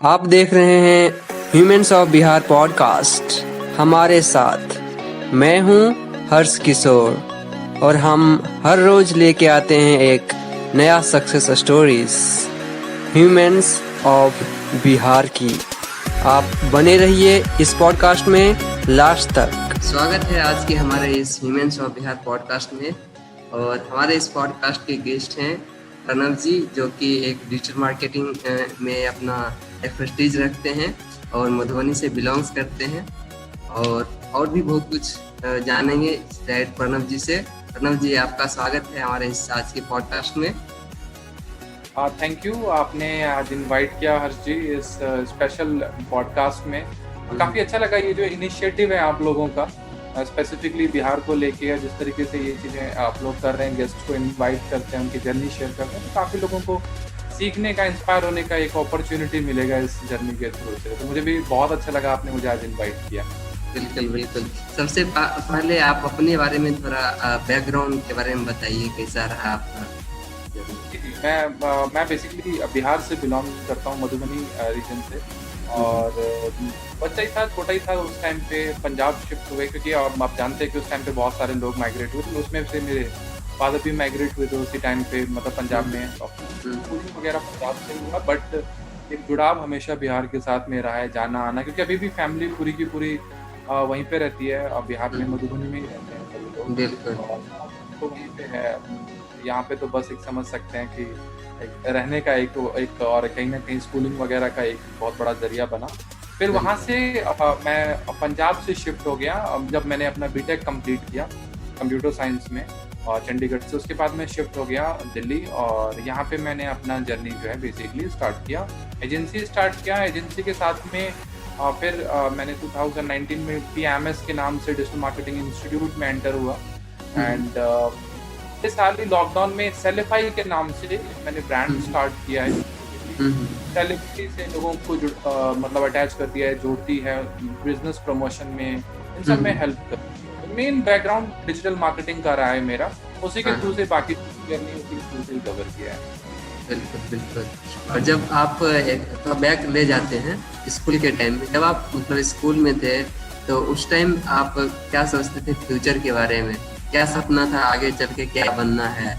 आप देख रहे हैं ह्यूमंस ऑफ बिहार पॉडकास्ट। हमारे साथ मैं हूं हर्ष किशोर और हम हर रोज लेके आते हैं एक नया success stories humans of Bihar की। आप बने रहिए इस पॉडकास्ट में लास्ट तक। स्वागत है आज के हमारे इस ह्यूमंस ऑफ बिहार पॉडकास्ट में, और हमारे इस पॉडकास्ट के गेस्ट हैं प्रणव जी, जो कि एक डिजिटल मार्केटिंग में अपना एक्सपर्टीज रखते हैं और मधुबनी से बिलोंग्स करते हैं, और भी बहुत कुछ जानेंगे शायद प्रणव जी से। प्रणव जी, आपका स्वागत है हमारे इस आज के पॉडकास्ट में। थैंक यू, आपने आज इनवाइट किया हर्ष जी इस स्पेशल पॉडकास्ट में। काफ़ी अच्छा लगा ये जो इनिशिएटिव है आप लोगों का, स्पेसिफिकली बिहार को लेके, जिस तरीके से ये चीज़ें आप लोग कर रहे हैं, गेस्ट को इनवाइट करते हैं, उनकी जर्नी शेयर करते हैं, तो काफ़ी लोगों को सीखने का, इंस्पायर होने का एक अपॉर्चुनिटी मिलेगा इस जर्नी के थ्रू से। तो मुझे भी बहुत अच्छा लगा आपने मुझे आज इनवाइट किया। बिल्कुल बिल्कुल। सबसे पहले आप अपने बारे में थोड़ा बैकग्राउंड के बारे में बताइए, कैसा रहा आपका? मैं बेसिकली बिहार से बिलोंग करता हूँ, मधुबनी रीजन से, और बच्चा ही था, छोटा ही था उस टाइम पे पंजाब शिफ्ट हुए, क्योंकि आप जानते हैं कि उस टाइम पे बहुत सारे लोग माइग्रेट हुए थे, उसमें से मेरे फादर भी माइग्रेट हुए थे उसी टाइम पे, मतलब पंजाब में स्कूलिंग वगैरह पंजाब से हुआ, बट एक जुड़ाव हमेशा बिहार के साथ में रहा है, जाना आना, क्योंकि अभी भी फैमिली पूरी की पूरी वहीं पे रहती है, और बिहार में मधुबनी में ही रहते हैं सभी लोग। बिल्कुल। तो वहीं पे है, यहाँ पे तो बस एक समझ सकते हैं कि रहने का एक और कहीं ना कहीं स्कूलिंग वगैरह का एक बहुत बड़ा जरिया बना। फिर वहाँ से मैं पंजाब से शिफ्ट हो गया जब मैंने अपना बीटेक कंप्लीट किया कंप्यूटर साइंस में, और चंडीगढ़ से उसके बाद मैं शिफ्ट हो गया दिल्ली, और यहाँ पे मैंने अपना जर्नी जो है बेसिकली स्टार्ट किया, एजेंसी स्टार्ट किया। एजेंसी के साथ में फिर मैंने 2019 में PMS के नाम से डिजिटल मार्केटिंग इंस्टीट्यूट में एंटर हुआ, एंड इस साल ही लॉकडाउन में सेलिफाई के नाम से मैंने ब्रांड स्टार्ट किया है। सेलिब्रिटी से लोगों को मतलब अटैच कर दिया है, जोड़ती है बिजनेस प्रमोशन में, इन सब में हेल्प करती है। मेन बैकग्राउंड डिजिटल मार्केटिंग का रहा है मेरा, उसी के थ्रू से बाकी जर्नी उसी के थ्रू से कवर किया है। बिल्कुल बिल्कुल। और जब आप तो बैक ले जाते हैं स्कूल के टाइम में, जब आप मतलब स्कूल में थे, तो उस टाइम आप क्या सोचते थे फ्यूचर के बारे में? क्या सपना था आगे चल के क्या बनना है?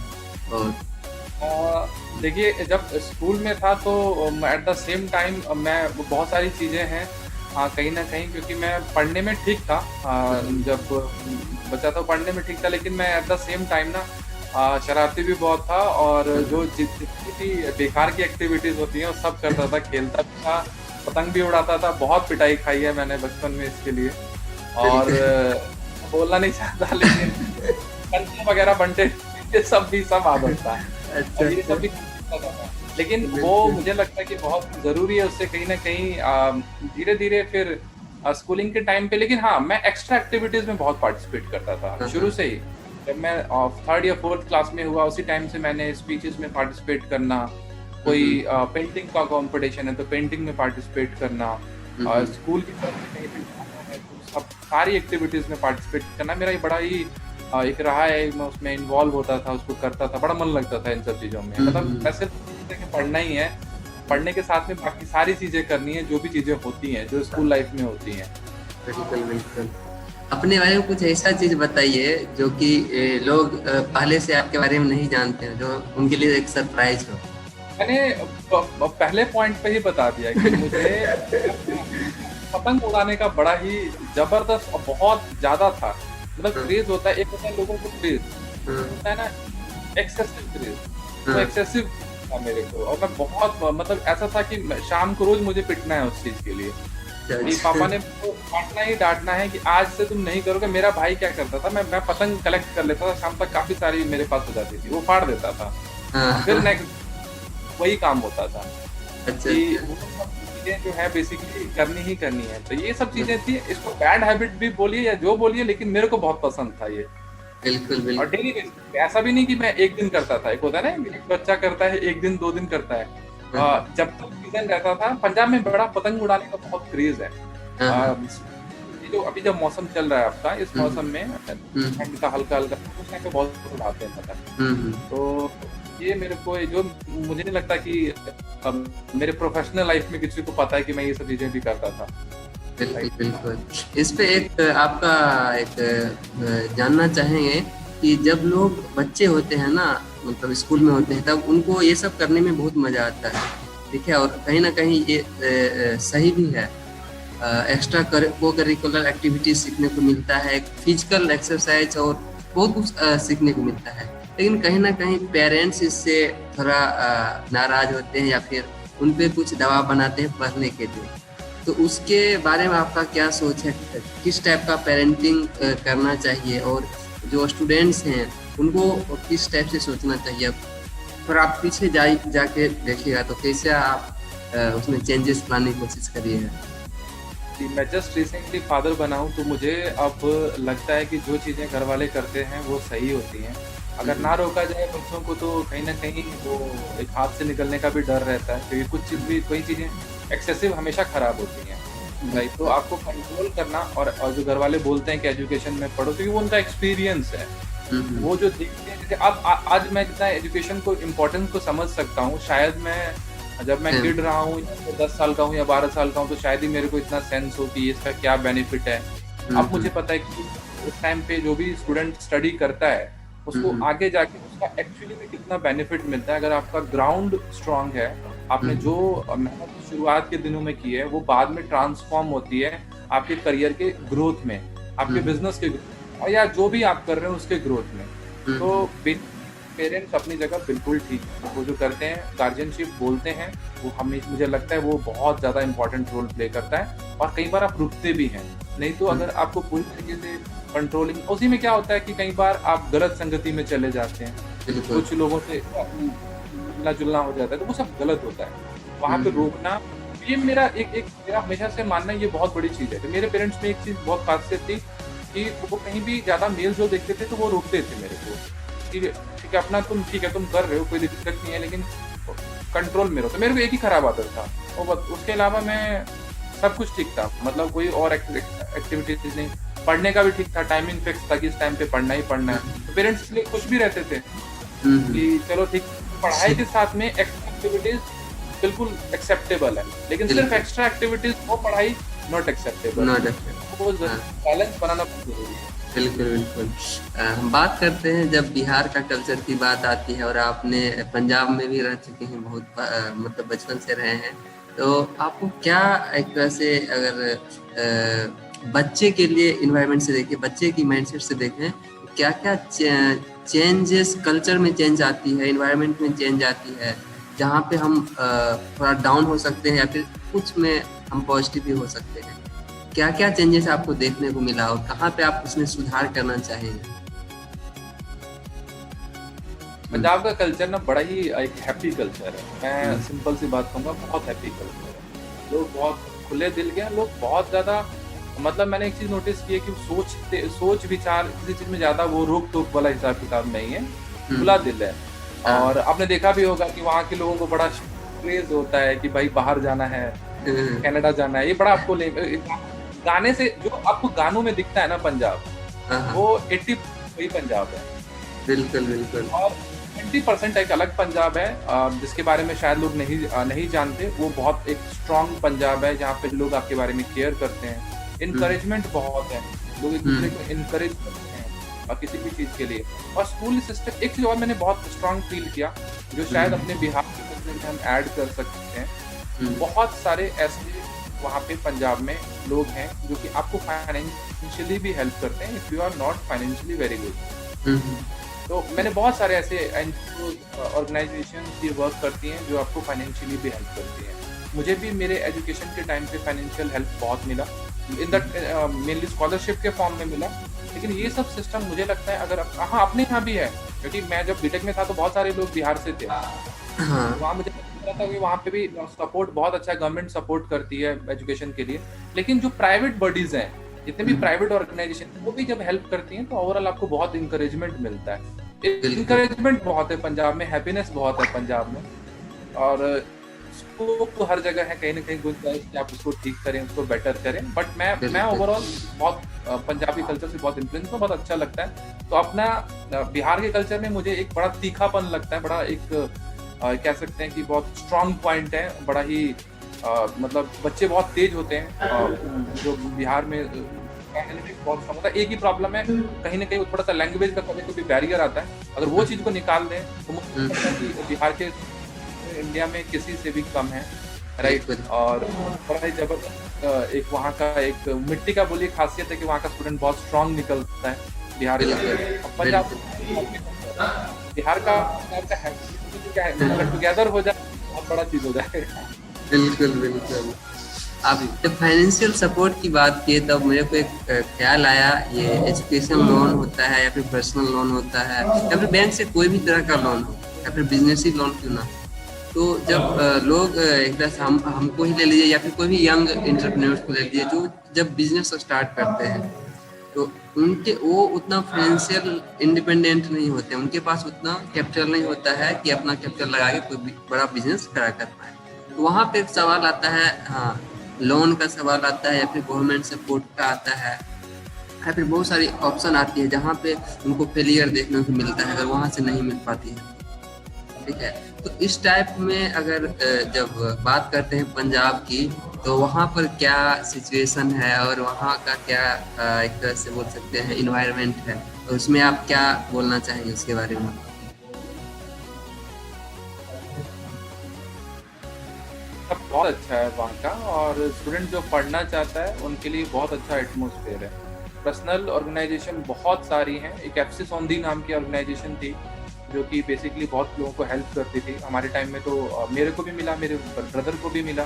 और देखिए, जब स्कूल में था तो एट द सेम टाइम मैं बहुत सारी चीज़ें हैं कहीं ना कहीं, क्योंकि मैं पढ़ने में ठीक था, जब बच्चा था पढ़ने में ठीक था, लेकिन मैं एट द सेम टाइम ना शरारती भी बहुत था, और जो जितनी भी बेकार की एक्टिविटीज़ होती हैं वो सब करता था, खेलता भी था, पतंग भी उड़ाता था। बहुत पिटाई खाई है मैंने बचपन में इसके लिए, और बोलना नहीं चाहता, लेकिन कंचे वगैरह बंटे ये सब आदत था। अच्छा, ये सब भी करता था, लेकिन वो मुझे लगता है कि बहुत ज़रूरी है, उससे कहीं ना कहीं धीरे धीरे फिर स्कूलिंग के टाइम पे। लेकिन हाँ, मैं एक्स्ट्रा एक्टिविटीज़ में बहुत पार्टिसिपेट करता था शुरू से ही। जब मैं 3rd या 4th क्लास में हुआ, उसी टाइम से मैंने स्पीचेस में पार्टिसिपेट करना, कोई पेंटिंग का कंपटीशन है तो पेंटिंग में पार्टिसिपेट करना, स्कूल की तरफ से कहीं पे जाना है तो सब सारी एक्टिविटीज़ में पार्टिसिपेट करना मेरा बड़ा ही एक रहा है। मैं उसमें इन्वॉल्व होता था, उसको करता था, बड़ा मन लगता था इन सब चीज़ों में। मतलब मैं सिर्फ पढ़ना ही है, पढ़ने के साथ में बाकी सारी चीज़ें करनी है, जो भी चीज़ें होती हैं जो स्कूल लाइफ में होती हैं। बिल्कुल बिल्कुल। अपने बारे में कुछ ऐसा चीज बताइए जो कि लोग पहले से आपके बारे में नहीं जानते हैं, जो उनके लिए एक सरप्राइज हो। मैंने पहले पॉइंट पे ही बता दिया कि मुझे पतंग उड़ाने का बड़ा ही जबरदस्त और बहुत ज्यादा था, मतलब क्रेज होता है, एक होता है लोगों को क्रेज होता है ना, एक्सेसिव क्रेज, तो एक्सेसिव था मेरे को। और मैं बहुत मतलब ऐसा था कि शाम को रोज मुझे पिटना है उस चीज के लिए। मेरे पापा ने डांटना है कि आज से तुम नहीं करोगे। मेरा भाई क्या करता था, मैं पतंग कलेक्ट कर लेता था, शाम तक काफी सारी मेरे पास हो जाती थी, वो फाड़ देता था, फिर नेक्स्ट वही काम होता था। अच्छा। कि वो सब चीजें जो है बेसिकली करनी ही करनी है, तो ये सब चीजें थी। इसको बैड हैबिट भी बोलिए या जो बोलिए, लेकिन मेरे को बहुत पसंद था ये। बिल्कुल बिल्कुल। और डेली बेसिस, ऐसा भी नहीं कि मैं एक दिन करता था, एक होता है ना एक बच्चा करता है एक दिन 2 दिन करता है। जब तक सीजन रहता था, पंजाब में बड़ा पतंग उड़ाने का बहुत क्रेज है। जो अभी जब मौसम चल रहा है आपका, इस हम्म, मौसम में हम्म, ठंड का हल्का हल्का उस टाइम पे बहुत उड़ाते हैं पतंग। हम्म, तो ये मेरे को जो मुझे नहीं लगता कि मेरे प्रोफेशनल लाइफ में किसी को पता है कि मैं ये सब चीजें भी करता था। बिल्कुल राइट। बिल्कुल। इस पे एक आपका एक जानना चाहेंगे कि जब लोग बच्चे होते हैं ना, मतलब स्कूल में होते हैं, तब उनको ये सब करने में बहुत मजा आता है, ठीक है, और कहीं ना कहीं ये सही भी है। एक्स्ट्रा को करिकुलर एक्टिविटीज सीखने को मिलता है, फिजिकल एक्सरसाइज और बहुत कुछ सीखने को मिलता है। लेकिन कहीं ना कहीं पेरेंट्स इससे थोड़ा नाराज होते हैं या फिर उन पे कुछ दबाव बनाते हैं पढ़ने के लिए। तो उसके बारे में आपका क्या सोच है? किस टाइप का पेरेंटिंग करना चाहिए, और जो स्टूडेंट्स हैं उनको किस टाइप से सोचना चाहिए? पर आप पीछे जाके देखिएगा तो कैसे आप उसमें चेंजेस लाने की कोशिश करिएगा। कि मैं जस्ट रिसेंटली फादर बना हूँ, तो मुझे अब लगता है कि जो चीज़ें घर वाले करते हैं वो सही होती हैं। अगर ना रोका जाए बच्चों को तो कहीं ना कहीं वो एक हाथ से निकलने का भी डर रहता है, क्योंकि कुछ चीज़ भी कोई चीज़ें एक्सेसिव हमेशा खराब होती हैं। राइट। तो आपको कंट्रोल करना, और जो घर वाले बोलते हैं कि एजुकेशन में पढ़ो, क्योंकि वो उनका एक्सपीरियंस है। वो जो देखते हैं, जैसे अब आज मैं जितना एजुकेशन को इम्पोर्टेंस को समझ सकता हूँ, शायद मैं जब मैं किड रहा हूँ, 10 साल का हूँ या 12 साल का हूँ, तो शायद ही मेरे को इतना सेंस हो कि इसका क्या बेनिफिट है। अब मुझे पता है कि उस टाइम पे जो भी स्टूडेंट स्टडी करता है, उसको आगे जाके उसका एक्चुअली में कितना बेनिफिट मिलता है। अगर आपका ग्राउंड स्ट्रांग है, आपने जो मेहनत शुरुआत के दिनों में की है, वो बाद में ट्रांसफॉर्म होती है आपके करियर के ग्रोथ में, आपके बिजनेस के ग्रोथ, और या जो भी आप कर रहे हो उसके ग्रोथ में। तो पेरेंट्स अपनी जगह बिल्कुल ठीक है। वो जो करते हैं, गार्जियनशिप बोलते हैं, वो हमें, मुझे लगता है वो बहुत ज़्यादा इंपॉर्टेंट रोल प्ले करता है। और कई बार आप रुकते भी हैं, नहीं तो अगर आपको पूरी तरीके से कंट्रोलिंग, उसी में क्या होता है कि कई बार आप गलत संगति में चले जाते हैं, कुछ लोगों से मिलना जुलना हो जाता है, तो वो सब गलत होता है। वहाँ पे रोकना, ये मेरा मेरा हमेशा से मानना, ये बहुत बड़ी चीज़ है। मेरे पेरेंट्स में एक चीज़ बहुत खासियत थी कि वो कहीं भी ज़्यादा मेल जो देखते थे तो वो रोकते थे मेरे को कि ठीक है, अपना तुम ठीक है, तुम कर रहे हो, कोई दिक्कत नहीं है, लेकिन कंट्रोल में रहो। तो मेरे को एक ही खराब आदत था, और उसके अलावा मैं सब कुछ ठीक था, मतलब कोई और एक्टिविटीज नहीं। पढ़ने का भी ठीक था, टाइमिंग फिक्स था कि इस टाइम पे पढ़ना ही पढ़ना है। तो पेरेंट्स इसलिए खुश भी रहते थे कि चलो ठीक, पढ़ाई के साथ में एक्टिविटीज बिल्कुल एक्सेप्टेबल है, लेकिन सिर्फ एक्स्ट्रा एक्टिविटीज वो पढ़ाई नॉट एक्सेप्टेबल। वो बैलेंस बनाना बहुत जरूरी है। बिल्कुल बिल्कुल। हम बात करते हैं, जब बिहार का कल्चर की बात आती है, और आपने पंजाब में भी रह चुके हैं, बहुत मतलब बचपन से रहे हैं, तो आपको क्या एक तरह से, अगर बच्चे के लिए इन्वायरमेंट से देखें, बच्चे की माइंडसेट से देखें, क्या क्या चेंजेस कल्चर में चेंज आती है, इन्वायरमेंट में चेंज आती है, जहाँ पे हम थोड़ा डाउन हो सकते हैं या फिर कुछ में हम पॉजिटिव भी हो सकते हैं? क्या क्या चेंजेस आपको देखने को मिला और कहाँ पे आप उसमें सुधार करना चाहेंगे? पंजाब का कल्चर ना बड़ा ही एक हैप्पी कल्चर है। मैं सिंपल सी बात कहूँगा, बहुत हैप्पी कल्चर है। लोग बहुत खुले दिल के हैं, लोग बहुत ज़्यादा, मतलब मैंने एक चीज़ नोटिस की है कि सोच विचार किसी चीज़ में ज़्यादा वो रोक टोक वाला हिसाब किताब नहीं है, खुला दिल है। और आपने देखा भी होगा कि वहाँ के लोगों को बड़ा क्रेज होता है कि भाई बाहर जाना है, कनाडा जाना है, ये बड़ा आपको गाने से जो आपको गानों में दिखता है ना पंजाब, वो 80% वही पंजाब है। बिल्कुल बिल्कुल। और 20% एक अलग पंजाब है, जिसके बारे में शायद लोग नहीं जानते। वो बहुत एक स्ट्रॉन्ग पंजाब है, जहाँ पे लोग आपके बारे में केयर करते हैं, इनकरेजमेंट बहुत है, लोग एक दूसरे को इनकरेज करते हैं और किसी भी चीज़ के लिए। और स्कूल सिस्टम, एक चीज़ और मैंने बहुत स्ट्रॉन्ग फील किया, जो शायद अपने बिहार के सिस्टम में हम ऐड कर सकते हैं। बहुत सारे ऐसे वहाँ पे पंजाब में लोग हैं जो कि आपको फाइनेंशियली भी हेल्प करते हैं, if you are not financially very good. तो मैंने बहुत सारे ऐसे ऑर्गेनाइजेशन ये वर्क करती हैं जो आपको फाइनेंशियली भी हेल्प करती हैं। मुझे भी मेरे एजुकेशन के टाइम पे फाइनेंशियल हेल्प बहुत मिला, इन दैट मेनली स्कॉलरशिप के फॉर्म में मिला। लेकिन ये सब सिस्टम मुझे लगता है, अगर हाँ अपने यहाँ भी है, क्योंकि मैं जब बीटेक में था तो बहुत सारे लोग बिहार से थे, वहाँ मुझे पता था कि वहाँ पे भी सपोर्ट बहुत अच्छा है, गवर्नमेंट सपोर्ट करती है एजुकेशन के लिए। लेकिन जो प्राइवेट बॉडीज हैं, जितने भी प्राइवेट ऑर्गेनाइजेशन, वो भी जब हेल्प करती हैं तो ओवरऑल आपको बहुत इंकरेजमेंट मिलता है। इंकरेजमेंट बहुत है पंजाब में, हैप्पीनेस बहुत है पंजाब में। और स्कोप तो हर जगह है, कहीं ना कहीं गुंजाइश कि आप उसको ठीक करें, उसको बेटर करें, बट मैं बिल्कुल। ओवरऑल बहुत पंजाबी कल्चर से बहुत इन्फ्लुएंस हूँ, बहुत अच्छा लगता है। तो अपना बिहार के कल्चर में मुझे एक बड़ा तीखापन लगता है, बड़ा एक कह सकते हैं कि बहुत स्ट्रांग पॉइंट है, बड़ा ही मतलब बच्चे बहुत तेज होते हैं जो बिहार में एनालिटिक्स बहुत कम होता है। एक ही प्रॉब्लम है, कहीं ना कहीं वो थोड़ा सा लैंग्वेज का कभी कभी बैरियर आता है, अगर वो चीज़ को निकाल दें तो मुझे लगता है कि बिहार के इंडिया में किसी से भी कम है, राइट। बिल्कुल। और बड़ा ही जबरदस्त एक वहाँ का एक मिट्टी का बोली खासियत है कि वहाँ का स्टूडेंट बहुत स्ट्रांग निकलता है बिहार का। बिल्कुल। पंजाब बिहार का क्या है, अगर टुगेदर हो जाए बहुत बड़ा चीज हो जाए। बिल्कुल बिल्कुल। आप जब फाइनेंशियल सपोर्ट की बात किए तब मेरे को एक ख्याल आया, ये एजुकेशन लोन होता है या फिर पर्सनल लोन होता है या फिर बैंक से कोई भी तरह का लोन हो या फिर बिजनेस ही लोन क्यों ना, तो जब लोग एक तरह से हमको ही ले लीजिए या फिर कोई भी यंग एंटरप्रेन्योर्स को ले लीजिए जो जब बिजनेस स्टार्ट करते हैं, तो उनके वो उतना फाइनेंशियल इंडिपेंडेंट नहीं होते, उनके पास उतना कैपिटल नहीं होता है कि अपना कैपिटल लगा के कोई बड़ा बिजनेस खड़ा कर पाए। तो वहाँ पे एक सवाल आता है, हाँ, लोन का सवाल आता है या फिर गवर्नमेंट सपोर्ट का आता है या फिर बहुत सारी ऑप्शन आती है जहाँ पे उनको फेलियर देखने को मिलता है अगर वहाँ से नहीं मिल पाती है। ठीक है, तो इस टाइप में अगर जब बात करते हैं पंजाब की, तो वहाँ पर क्या सिचुएशन है और वहाँ का क्या एक तरह से बोल सकते हैं इन्वायरमेंट है, तो उसमें आप क्या बोलना चाहेंगे उसके बारे में? सब बहुत अच्छा है वहाँ का, और स्टूडेंट जो पढ़ना चाहता है उनके लिए बहुत अच्छा एटमोसफेयर है। पर्सनल ऑर्गेनाइजेशन बहुत सारी हैं, एक एफसी सौंधी नाम की ऑर्गेनाइजेशन थी जो कि बेसिकली बहुत लोगों को हेल्प करती थी हमारे टाइम में, तो मेरे को भी मिला, मेरे ब्रदर को भी मिला।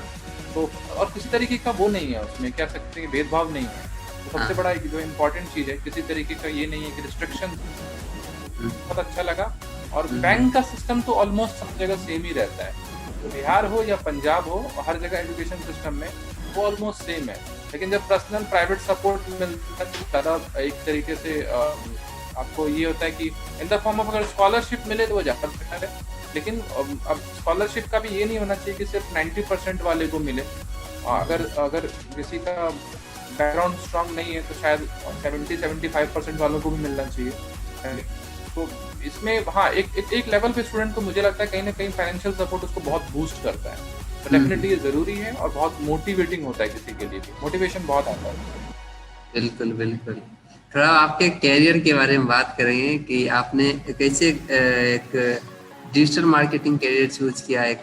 तो और किसी तरीके का वो नहीं है उसमें, क्या सकते हैं, भेदभाव नहीं है। तो सबसे बड़ा जो इम्पोर्टेंट चीज़ है, किसी तरीके का ये नहीं है कि रिस्ट्रिक्शन, बहुत अच्छा लगा। और बैंक का सिस्टम तो ऑलमोस्ट सब जगह सेम ही रहता है, तो बिहार हो या पंजाब हो, हर जगह एजुकेशन सिस्टम में वो ऑलमोस्ट सेम है। लेकिन जब पर्सनल प्राइवेट सपोर्ट मिलता है तो ज़्यादा एक तरीके से आपको ये होता है कि इन द फॉर्म ऑफ अगर स्कॉलरशिप मिले तो वो ज़्यादा बेटर है। लेकिन अब स्कॉलरशिप का भी ये नहीं होना चाहिए कि सिर्फ 90% वाले को मिले। अगर अगर किसी का बैकग्राउंड स्ट्रांग नहीं है तो शायद 70-75% वालों को भी मिलना चाहिए। तो इसमें हाँ, एक लेवल पे स्टूडेंट को मुझे लगता है कहीं ना कहीं फाइनेंशियल सपोर्ट उसको बहुत बूस्ट करता है, तो डेफिनेटली ये ज़रूरी है और बहुत मोटिवेटिंग होता है, किसी के लिए भी मोटिवेशन बहुत आता है। बिल्कुल बिल्कुल। थोड़ा आपके कैरियर के बारे में बात करेंगे कि आपने कैसे एक डिजिटल मार्केटिंग कैरियर चूज किया, एक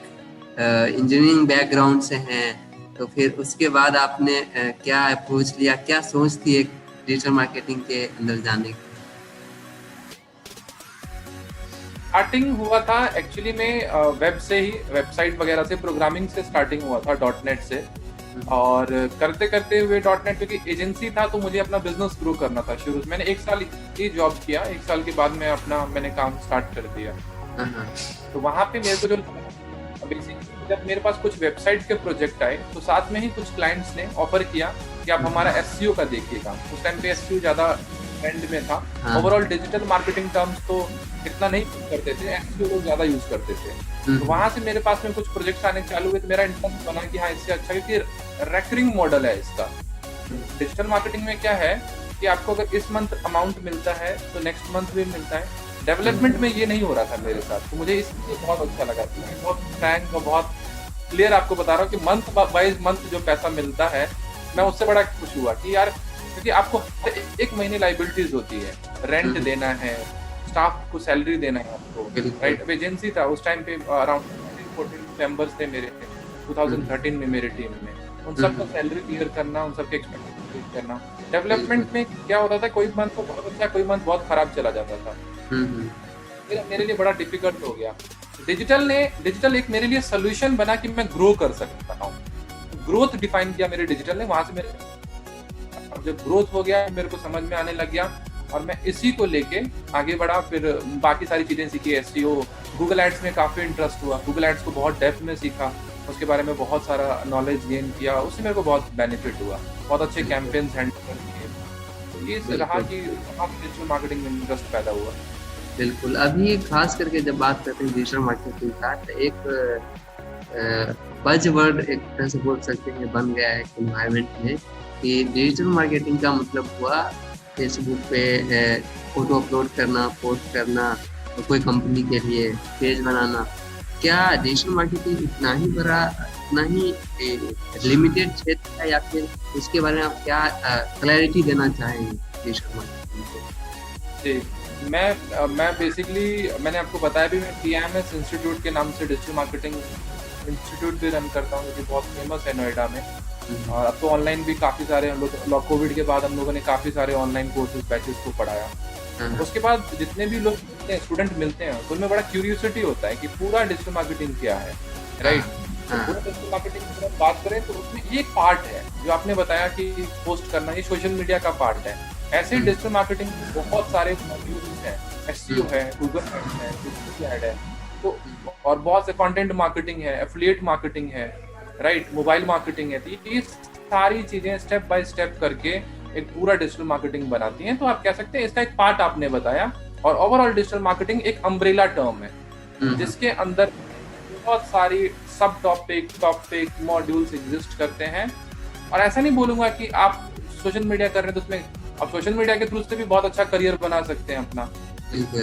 इंजीनियरिंग बैकग्राउंड से हैं, तो फिर उसके बाद आपने क्या अप्रोच लिया, क्या सोच थी एक डिजिटल मार्केटिंग के अंदर जाने की? स्टार्टिंग हुआ था एक्चुअली में वेब से ही, वेबसाइट वगैरह से, प्रोग्रामिंग से स्टार्टिंग हुआ था, .NET से। और करते करते हुए .NET क्योंकि एजेंसी था तो मुझे अपना बिजनेस ग्रो करना था। शुरू मैंने 1 साल ही जॉब किया, 1 साल के बाद मैंने काम स्टार्ट कर दिया। तो वहाँ पे मेरे को जो बेसिकली जब मेरे पास कुछ वेबसाइट के प्रोजेक्ट आए तो साथ में ही कुछ क्लाइंट्स ने ऑफर किया कि आप हमारा SEO का देखिए काम। उस टाइम पे SEO ज़्यादा ट्रेंड में था। ओवरऑल डिजिटल मार्केटिंग टर्म्स तो इतना नहीं यूज करते थे, SEO लोग ज़्यादा यूज करते थे। तो वहाँ से मेरे पास में कुछ प्रोजेक्ट्स आने चालू हुए, तो मेरा इंटरेस्ट बना कि हाँ, इससे अच्छा, क्योंकि रेकरिंग मॉडल है इसका। डिजिटल मार्केटिंग में क्या है कि आपको अगर इस मंथ अमाउंट मिलता है तो नेक्स्ट मंथ भी मिलता है। डेवलपमेंट में ये नहीं हो रहा था मेरे साथ, तो मुझे इसलिए बहुत अच्छा लगा। बहुत फ्रैंक और बहुत क्लियर आपको बता रहा हूँ कि मंथ वाइज मंथ जो पैसा मिलता है, मैं उससे बड़ा खुश हुआ कि यार, क्योंकि आपको एक महीने लाइबिलिटीज होती है, रेंट देना है, स्टाफ को सैलरी देना है आपको, राइट। एजेंसी था उस टाइम पे, अराउंड 14 मेंबर्स थे मेरे 2013 में मेरे टीम में, उन सबको सैलरी क्लियर करना, उन सबके एक्सपेक्टेशन क्लियर करना। डेवलपमेंट में क्या होता था, कोई मंथ तो बहुत अच्छा, कोई मंथ बहुत खराब चला जाता था। मेरे लिए बड़ा डिफिकल्ट हो गया। डिजिटल एक मेरे लिए सोल्यूशन बना कि मैं ग्रो कर सकता हूँ। ग्रोथ डिफाइन किया मेरे डिजिटल ने, वहां से मेरे जब ग्रोथ हो गया मेरे को समझ में आने लग गया और मैं इसी को लेके आगे बढ़ा। फिर बाकी सारी चीजें सीखी, SEO, गूगल एड्स में काफी इंटरेस्ट हुआ, गूगल एड्स को बहुत डेप्थ में सीखा, उसके बारे में बहुत सारा नॉलेज गेन किया, उससे मेरे को बहुत बेनिफिट हुआ, बहुत अच्छे कैंपेन्स हैंडल किए। तो ये रहा कि डिजिटल मार्केटिंग में इंटरेस्ट पैदा हुआ। बिल्कुल। अभी खास करके जब बात करते हैं डिजिटल मार्केटिंग का, तो एक बज़वर्ड एक तरह से बोल सकते हैं बन गया है एनवायरनमेंट में कि डिजिटल मार्केटिंग का मतलब हुआ फेसबुक पे फोटो अपलोड करना, पोस्ट करना, तो कोई कंपनी के लिए पेज बनाना। क्या डिजिटल मार्केटिंग इतना ही बड़ा, इतना ही लिमिटेड क्षेत्र है, या फिर उसके बारे में आप क्या क्लैरिटी देना चाहेंगे डिजिटल मार्केटिंग को? जी, मैं बेसिकली मैंने आपको बताया भी, मैं TMS इंस्टीट्यूट के नाम से डिजिटल मार्केटिंग इंस्टीट्यूट भी रन करता हूँ, जो कि बहुत फेमस है नोएडा में। और अब तो ऑनलाइन भी काफ़ी सारे हम लोग, कोविड के बाद हम लोगों ने काफ़ी सारे ऑनलाइन कोर्सेज बैचेस को पढ़ाया। उसके बाद जितने भी लोग मिलते हैं, स्टूडेंट मिलते हैं, तो उनमें बड़ा क्यूरियोसिटी होता है कि पूरा डिजिटल मार्केटिंग क्या है, राइट? तो पूरा डिजिटल मार्केटिंग की अगर बात करें तो उसमें ये एक पार्ट है जो आपने बताया कि पोस्ट करना, ये सोशल मीडिया का पार्ट है। ऐसे डिजिटल मार्केटिंग में बहुत सारे मॉड्यूल्स हैं, SEO है, गूगल एड्स है, फेसबुक ऐड है, तो और बहुत से कंटेंट मार्केटिंग है, एफिलिएट मार्केटिंग है, राइट, मोबाइल मार्केटिंग है। तो ये सारी चीजें स्टेप बाय स्टेप करके एक पूरा डिजिटल मार्केटिंग बनाती हैं। तो आप कह सकते हैं इसका एक पार्ट आपने बताया, और ओवरऑल डिजिटल मार्केटिंग एक अम्ब्रेला टर्म है जिसके अंदर बहुत सारी सब टॉपिक मॉड्यूल्स एग्जिस्ट करते हैं। और ऐसा नहीं बोलूंगा कि आप सोशल मीडिया कर रहे हैं तो उसमें आप सोशल मीडिया के थ्रू से भी बहुत अच्छा करियर बना सकते हैं अपना,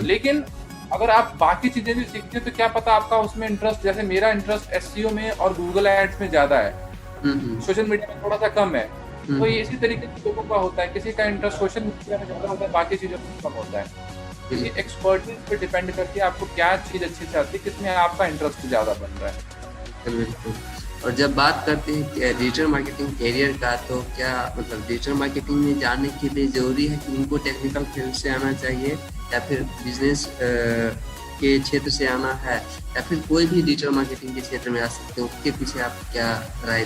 लेकिन अगर आप बाकी चीजें भी सीखते हैं तो क्या पता आपका उसमें इंटरेस्ट, जैसे मेरा इंटरेस्ट SEO में और गूगल एड्स में ज्यादा है, सोशल मीडिया में थोड़ा सा कम है। तो ये इसी तरीके से लोगों का होता है, किसी का इंटरेस्ट सोशल मीडिया में ज्यादा होता है, बाकी चीजों में कम होता है। किसी एक्सपर्टीज पे डिपेंड करके आपको क्या चीज अच्छी से आती है, किसमें आपका इंटरेस्ट ज्यादा बन रहा है। बिल्कुल। और जब बात करते हैं डिजिटल मार्केटिंग करियर का, तो क्या मतलब डिजिटल मार्केटिंग में जाने के लिए जरूरी है कि उनको टेक्निकल फील्ड से आना चाहिए, या फिर बिजनेस के क्षेत्र से आना है, या फिर कोई भी डिजिटल मार्केटिंग के क्षेत्र में आ सकते हैं? उसके पीछे आप क्या राय?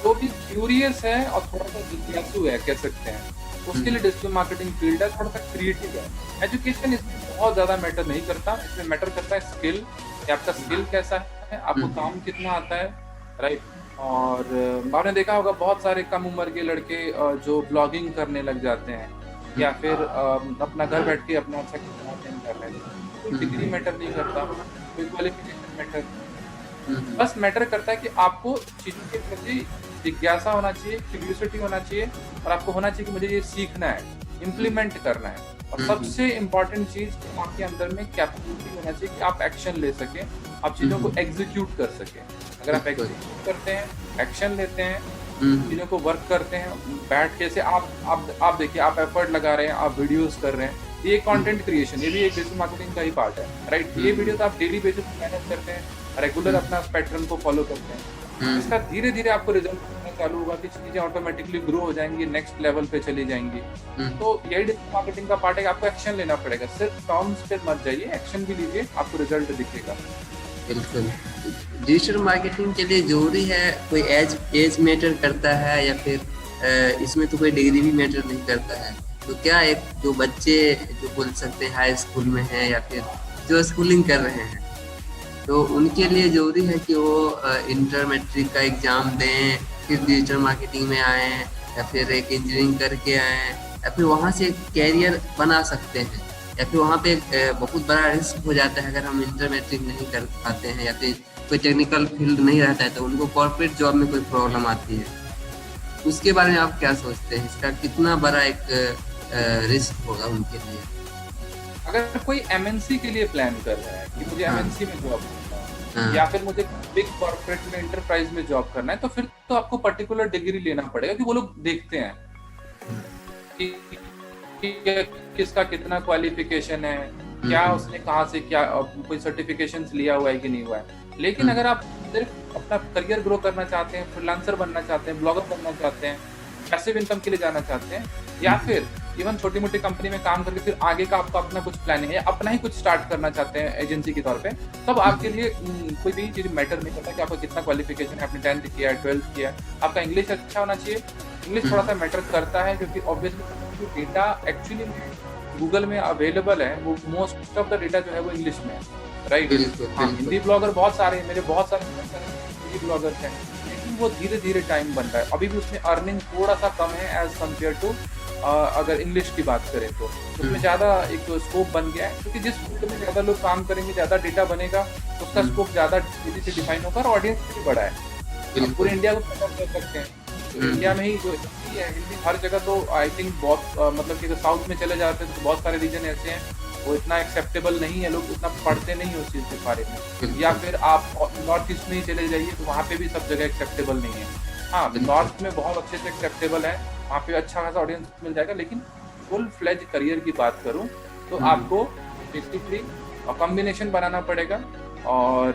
जो भी क्यूरियस है और थोड़ा सा जिज्ञासु है कह सकते हैं, उसके लिए डिजिटल मार्केटिंग फील्ड है, थोड़ा सा क्रिएटिव है। एजुकेशन इसमें बहुत ज्यादा मैटर नहीं करता, इसमें मैटर करता है स्किल, कि आपका स्किल कैसा है, आपको काम कितना आता है, राइट? और आपने देखा होगा बहुत सारे कम उम्र के लड़के जो ब्लॉगिंग करने लग जाते हैं, या फिर अपना घर बैठ के अपना अच्छा कंटेंट कर रहे हैं। कोई डिग्री मैटर नहीं करता, कोई क्वालिफिकेशन मैटर, बस मैटर करता है कि आपको चीजों के प्रति जिज्ञासा होना चाहिए, क्यूरियोसिटी होना चाहिए, और आपको होना चाहिए कि मुझे ये सीखना है, इम्प्लीमेंट करना है। और सबसे इम्पोर्टेंट चीज आपके अंदर में कैपेबिलिटी होना चाहिए कि आप एक्शन ले सके, आप चीजों को एग्जीक्यूट कर सके। अगर आप एग्जीक्यूट करते हैं, एक्शन लेते हैं, चीजों को वर्क करते हैं, बैठ के से आप देखिए, आप एफर्ट लगा रहे हैं, आप वीडियोस कर रहे हैं, ये कंटेंट क्रिएशन, ये भी एक डिजिटल मार्केटिंग का ही पार्ट है, राइट? ये वीडियोस आप डेली बेसिस पे मेहनत करते हैं, रेगुलर अपना पैटर्न को फॉलो करते हैं, इसका धीरे धीरे आपको रिजल्ट मिलना चालू होगा कि चीजें ऑटोमेटिकली ग्रो हो जाएंगी, नेक्स्ट लेवल पे चली जाएंगी। तो यही डिजिटल मार्केटिंग का पार्ट है, आपको एक्शन लेना पड़ेगा, सिर्फ टर्म्स पे मत जाइए, एक्शन भी लीजिए, आपको रिजल्ट दिखेगा। बिल्कुल। डिजिटल मार्केटिंग के लिए जरूरी है कोई एज मैटर करता है, या फिर इसमें तो कोई डिग्री भी मैटर नहीं करता है? तो क्या एक जो बच्चे जो बोल सकते हैं हाई स्कूल में हैं, या फिर जो स्कूलिंग कर रहे हैं, तो उनके लिए जरूरी है कि वो इंटर मैट्रिक का एग्जाम दें, फिर डिजिटल मार्केटिंग में आए, या फिर एक इंजीनियरिंग करके आए, या फिर वहाँ से कैरियर बना सकते हैं, या फिर वहाँ पे बहुत बड़ा रिस्क हो जाता है अगर हम इंटर मैट्रिक नहीं कर पाते हैं, या फिर कोई टेक्निकल फील्ड नहीं रहता है तो उनको कॉर्पोरेट जॉब में कोई प्रॉब्लम आती है? उसके बारे में आप क्या सोचते हैं? इसका कितना बड़ा एक रिस्क होगा उनके लिए? अगर कोई MNC के लिए प्लान कर रहा है कि मुझे MNC में जॉब करना है, या फिर मुझे बिग कॉर्पोरेट में एंटरप्राइज में जॉब करना है, तो फिर तो आपको पर्टिकुलर डिग्री लेना पड़ेगा, कि वो लोग देखते हैं कि किसका कितना क्वालिफिकेशन है, क्या उसने कहाँ से क्या कोई सर्टिफिकेशंस लिया हुआ है कि नहीं हुआ है। लेकिन अगर आप सिर्फ अपना करियर ग्रो करना चाहते हैं, फ्रीलांसर बनना चाहते हैं, ब्लॉगर बनना चाहते हैं, पैसिव इनकम के लिए जाना चाहते हैं, या फिर इवन छोटी मोटी कंपनी में काम करके फिर आगे का आपका अपना कुछ प्लानिंग है, अपना ही कुछ स्टार्ट करना चाहते हैं एजेंसी के तौर पे, तब आपके लिए कोई भी चीज मैटर नहीं करता कि आपका कितना क्वालिफिकेशन है, आपने 10th किया है, 12th किया है, आपका इंग्लिश अच्छा होना चाहिए। इंग्लिश थोड़ा सा मैटर करता है, क्योंकि ऑब्वियसली जो डेटा एक्चुअली गूगल में अवेलेबल है, वो मोस्ट ऑफ द डेटा जो है वो इंग्लिश में है, राइट? हाँ, हिंदी ब्लॉगर बहुत सारे, मेरे बहुत सारे हिंदी ब्लॉगर्स हैं, लेकिन वो धीरे धीरे टाइम बन रहा है, अभी भी उसमें अर्निंग थोड़ा सा कम है एज कम्पेयर टू अगर इंग्लिश की बात करें तो उसमें ज़्यादा एक स्कोप बन गया है, क्योंकि जिस जितने ज़्यादा लोग काम करेंगे, ज़्यादा डेटा बनेगा, तो उसका स्कोप ज़्यादा तेजी से डिफाइन होगा और ऑडियंस भी बड़ा है। अब पूरे इंडिया को कवर कर सकते हैं। तो इंडिया में ही जो हिंदी है, हिंदी हर जगह तो आई थिंक बहुत मतलब कि अगर साउथ में चले जाते हैं तो बहुत सारे रीजन ऐसे हैं वो इतना एक्सेप्टेबल नहीं है, लोग उतना पढ़ते नहीं है उस चीज़ के बारे में। या फिर आप नॉर्थ ईस्ट में ही चले जाइए तो वहाँ पे भी सब जगह एक्सेप्टेबल नहीं है। हाँ, नॉर्थ में बहुत अच्छे से एक्सेप्टेबल है, वहाँ पे अच्छा खासा ऑडियंस मिल जाएगा। लेकिन फुल फ्लेज करियर की बात करूँ तो आपको बेसिकली कॉम्बिनेशन बनाना पड़ेगा। और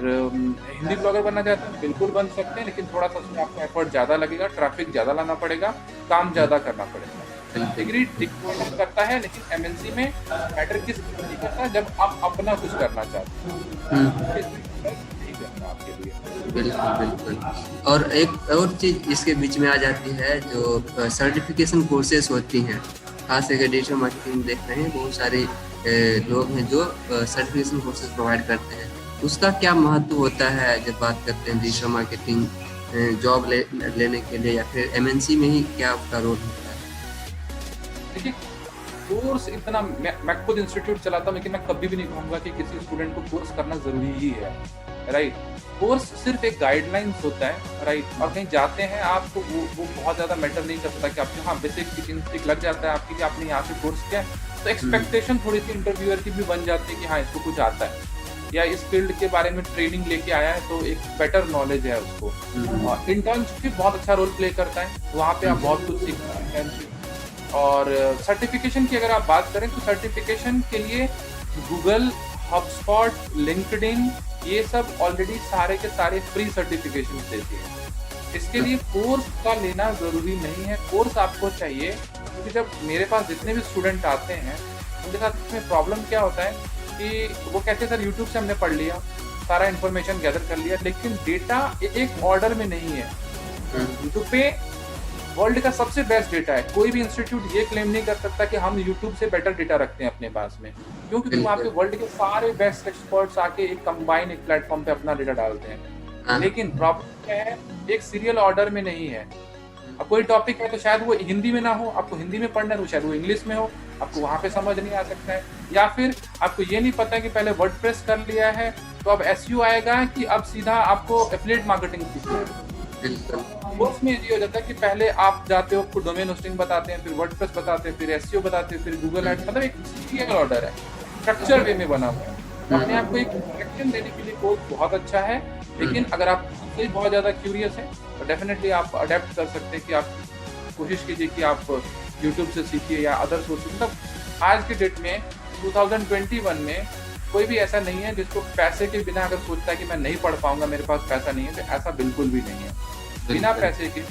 हिंदी ब्लॉगर बनना चाहते हैं बिल्कुल बन सकते हैं, लेकिन थोड़ा सा उसमें आपको एफर्ट ज़्यादा लगेगा, ट्रैफिक ज़्यादा लाना पड़ेगा, काम ज़्यादा करना पड़ेगा। डिग्री डिपेंड करता है, लेकिन एमएनसी में मैटर किस चीज़ करता है, जब आप अपना कुछ करना चाहते हैं नहीं करना आपके लिए। बिल्कुल बिल्कुल। और एक और चीज़ इसके बीच में आ जाती है जो सर्टिफिकेशन कोर्सेज होती हैं, खास करके डिजिटल मार्केटिंग देख रहे हैं बहुत सारे लोग हैं जो सर्टिफिकेशन कोर्सेज प्रोवाइड करते हैं। उसका क्या महत्व होता है जब बात करते हैं डिजिटल मार्केटिंग जॉब लेने के लिए, या फिर एमएनसी में ही क्या उसका रोल होता है? देखिए, कोर्स इतना मैं खुद इंस्टीट्यूट चलाता हूँ, लेकिन मैं कभी भी नहीं कहूँगा कि किसी स्टूडेंट को कोर्स करना जरूरी ही है, राइट। कोर्स सिर्फ एक गाइडलाइंस होता है, राइट। और कहीं जाते हैं आप तो वो बहुत ज़्यादा मैटर नहीं करता कि आपको हाँ बेसिक इंस्टिक लग जाता है आपकी कि आपने यहाँ से कोर्स किया, तो एक्सपेक्टेशन थोड़ी सी इंटरव्यूअर की भी बन जाती है कि हाँ इसको कुछ आता है या इस फील्ड के बारे में ट्रेनिंग लेके आया है तो एक बेटर नॉलेज है उसको। और इंटर्नशिप भी बहुत अच्छा रोल प्ले करता है, वहाँ पे आप बहुत कुछ सीखते हैं इंटर्नशिप। और सर्टिफिकेशन की अगर आप बात करें तो सर्टिफिकेशन के लिए गूगल, हबस्पॉट, लिंक्डइन ये सब ऑलरेडी सारे के सारे फ्री सर्टिफिकेशन देती है। इसके लिए कोर्स का लेना ज़रूरी नहीं है। कोर्स आपको चाहिए क्योंकि जब मेरे पास जितने भी स्टूडेंट आते हैं उनके साथ इसमें प्रॉब्लम क्या होता है कि वो कहते हैं सर यूट्यूब से हमने पढ़ लिया, सारा इन्फॉर्मेशन गैदर कर लिया, लेकिन डेटा एक ऑर्डर में नहीं है। यूट्यूब पे वर्ल्ड का सबसे बेस्ट डेटा है, कोई भी इंस्टीट्यूट ये क्लेम नहीं कर सकता कि हम यूट्यूब से बेटर डेटा रखते हैं अपने पास में, क्योंकि वहाँ पे वर्ल्ड के सारे बेस्ट एक्सपर्ट्स आके एक कंबाइन एक प्लेटफॉर्म पे अपना डेटा डालते हैं। लेकिन प्रॉब्लम क्या है, एक सीरियल ऑर्डर में नहीं है। अब कोई टॉपिक है तो शायद वो हिंदी में ना हो, आपको हिंदी में पढ़ना है तो शायद वो इंग्लिश में हो, आपको वहाँ पे समझ नहीं आ सकता है। या फिर आपको ये नहीं पता कि पहले वर्डप्रेस कर लिया है तो अब एसईओ आएगा कि अब सीधा आपको एफिलिएट मार्केटिंग सीखना है। उसमें ये हो जाता है कि पहले आप जाते हो, आपको डोमेन होस्टिंग बताते हैं, फिर वर्डप्रेस बताते हैं, फिर एसईओ बताते हैं, फिर गूगल एड्स, मतलब एक सीरियल ऑर्डर है, स्ट्रक्चर वे में बना हुआ है। अपने आप को एक डायरेक्शन देने के लिए कोर्स बहुत अच्छा है, लेकिन अगर आप से बहुत ज़्यादा क्यूरियस है तो डेफिनेटली आप अडेप्ट कर सकते हैं कि आप कोशिश कीजिए कि आप यूट्यूब से सीखिए या अदर सोर्सेज। मतलब आज के डेट में 2021 में कोई भी ऐसा नहीं है जिसको पैसे के बिना अगर सोचता है कि मैं नहीं पढ़ पाऊंगा, मेरे पास पैसा नहीं है, तो ऐसा बिल्कुल भी नहीं है। बिना पैसे के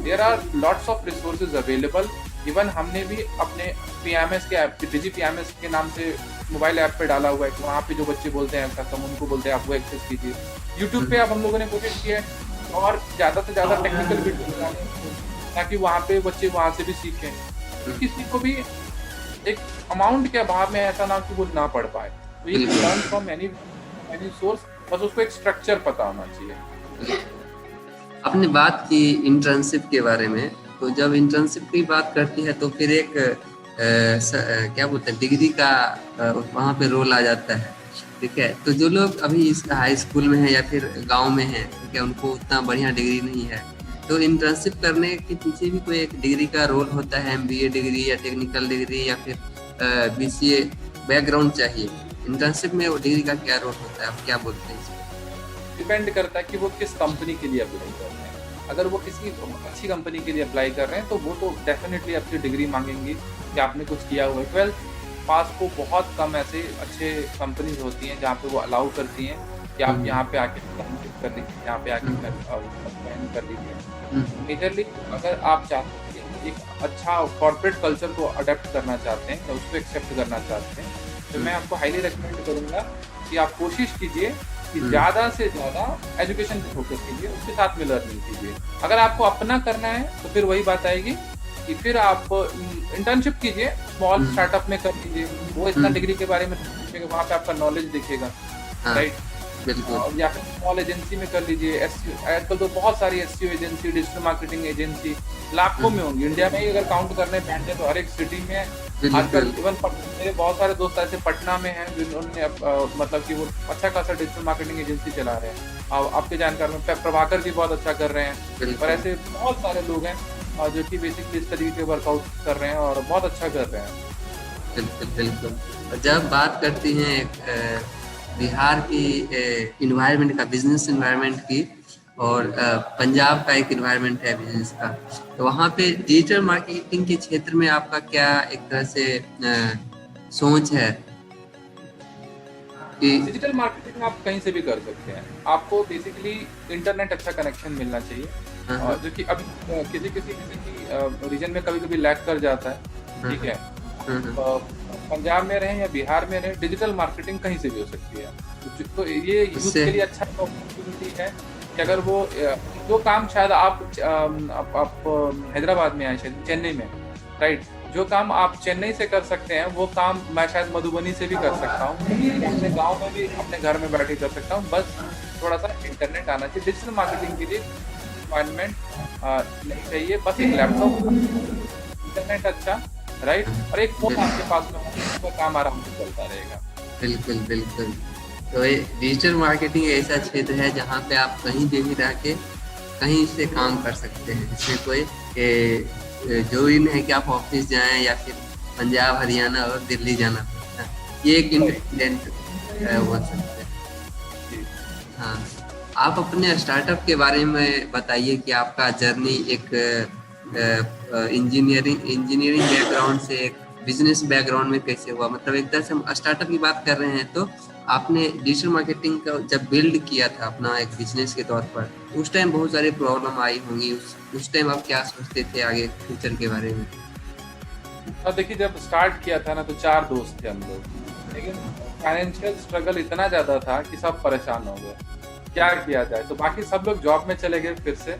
there are lots of resources available. Even हमने भी अपने PMS के ऐप, डिजी PMS के नाम से मोबाइल ऐप पे डाला हुआ है, तो वहाँ पे जो बच्चे बोलते हैं कस्टमर उनको बोलते हैं आप वो एक्सेस कीजिए। यूट्यूब पे अब हम लोगों ने कोशिश की है और ज़्यादा से ज़्यादा टेक्निकल वीडियो डालें ताकि वहाँ पे बच्चे वहाँ से भी सीखें। तो किसी को भी एक अमाउंट के अभाव में ऐसा ना कि वो ना पढ़ पाए, तो ये लर्न फ्रॉम एनी सोर्स, बस उसको एक स्ट्रक्चर पता होना चाहिए। आपने बात की इंटर्नशिप के बारे में, तो जब इंटर्नशिप की बात करती है तो फिर एक क्या बोलते हैं डिग्री का वहाँ पे रोल आ जाता है, ठीक है। तो जो लोग अभी इस हाई स्कूल में हैं या फिर गांव में हैं, ठीक है, उनको उतना बढ़िया डिग्री नहीं है, तो इंटर्नशिप करने के पीछे भी कोई एक डिग्री का रोल होता है, MBA डिग्री या टेक्निकल डिग्री या फिर BCA बैकग्राउंड चाहिए। इंटर्नशिप में वो डिग्री का क्या रोल होता है, आप क्या बोलते हैं? डिपेंड करता है कि वो किस कंपनी के लिए अप्लाई कर रहे हैं। अगर वो किसी अच्छी कंपनी के लिए अप्लाई कर रहे हैं तो वो तो डेफिनेटली आपसे डिग्री मांगेंगी कि आपने कुछ किया हुआ है। 12th पास को बहुत कम ऐसे अच्छे कंपनीज होती हैं जहाँ पे वो अलाउ करती हैं कि आप यहाँ पे आके कर लीजिए, यहाँ पे आके कर लीजिए। मेजरली अगर आप चाहते हैं एक अच्छा कॉर्पोरेट कल्चर को अडेप्ट करना चाहते हैं या उसको एक्सेप्ट करना चाहते हैं, तो मैं आपको हाईली रिकमेंड करूँगा कि आप कोशिश कीजिए कि ज़्यादा से ज़्यादा एजुकेशन पे फोकस कीजिए, उसके साथ में लर्निंग कीजिए। अगर आपको अपना करना है तो फिर वही बात आएगी कि फिर आप इंटर्नशिप कीजिए, स्मॉल स्टार्टअप में कर लीजिए, वो इतना डिग्री के बारे में पूछेगा, वहाँ पे आपका नॉलेज दिखेगा, राइट। बिल्कुल। या फिर स्मॉल एजेंसी में कर लीजिए। आजकल तो बहुत सारी SEO agency, digital marketing agency लाखों में होंगी। इंडिया में ही अगर काउंट करने बैठे तो हर एक सिटी में आजकल बिल्कुल। इवन मेरे बहुत सारे दोस्त ऐसे पटना में हैं जिन्होंने मतलब कि वो अच्छा खासा डिजिटल मार्केटिंग एजेंसी चला रहे हैं। आपके जानकार में प्रभाकर जी बहुत अच्छा कर रहे हैं, और बिल्कुल ऐसे बहुत सारे लोग हैं जो कि बेसिकली इस तरीके के वर्कआउट कर रहे हैं और बहुत अच्छा कर रहे हैं। बिल्कुल बिल्कुल। और जब बात करती हैं बिहार की इन्वायरमेंट का, बिजनेस इन्वायरमेंट की, और पंजाब का एक इन्वायरमेंट है बिजनेस का, तो वहाँ पे डिजिटल मार्केटिंग के क्षेत्र में आपका क्या एक तरह से सोच है कि? डिजिटल मार्केटिंग आप कहीं से भी कर सकते हैं। आपको बेसिकली इंटरनेट अच्छा कनेक्शन मिलना चाहिए, हाँ और हाँ जो कि अभी किसी किसी की रीजन में कभी कभी लैग कर जाता है, हाँ ठीक है। हाँ हाँ, पंजाब में रहें या बिहार में रहें, डिजिटल मार्केटिंग कहीं से भी हो सकती है। तो ये यूथ उससे के लिए अच्छा अपॉर्चुनिटी है कि अगर वो जो काम शायद आप हैदराबाद में आए, शायद चेन्नई में, राइट, जो काम आप चेन्नई से कर सकते हैं वो काम मैं शायद मधुबनी से भी कर सकता हूँ, अपने गांव में भी अपने घर में बैठ के कर सकता हूँ। बस थोड़ा सा इंटरनेट आना चाहिए। डिजिटल मार्केटिंग के लिए रिक्वायरमेंट नहीं चाहिए, बस एक लैपटॉप, इंटरनेट अच्छा, राइट, और एक फोन आपके पास में हो तो काम आराम से चलता रहेगा। बिल्कुल बिल्कुल। तो ये डिजिटल मार्केटिंग ऐसा क्षेत्र है जहाँ पे आप कहीं पे भी रह के कहीं से काम कर सकते हैं। इसमें कोई जरूरी नहीं है कि आप ऑफिस जाएं या फिर पंजाब, हरियाणा और दिल्ली जाना पड़ता है। ये एक इंडिपेंडेंट बोल सकते हैं। जी। हाँ, आप अपने स्टार्टअप के बारे में बताइए कि आपका जर्नी एक इंजीनियरिंग बैकग्राउंड से एक बिजनेस बैकग्राउंड में कैसे हुआ। मतलब एक तरह से हम स्टार्टअप की बात कर रहे हैं, तो आपने डिजिटल मार्केटिंग का जब बिल्ड किया था अपना एक बिजनेस के तौर पर, उस टाइम बहुत सारी प्रॉब्लम आई होंगी। उस टाइम आप क्या सोचते थे आगे फ्यूचर के बारे में? अब देखिए, जब स्टार्ट किया था ना तो 4 दोस्त थे हम लोग, लेकिन फाइनेंशियल स्ट्रगल इतना ज़्यादा था कि सब परेशान हो गए, क्या किया जाए। तो बाकी सब लोग जॉब में चले गए फिर से,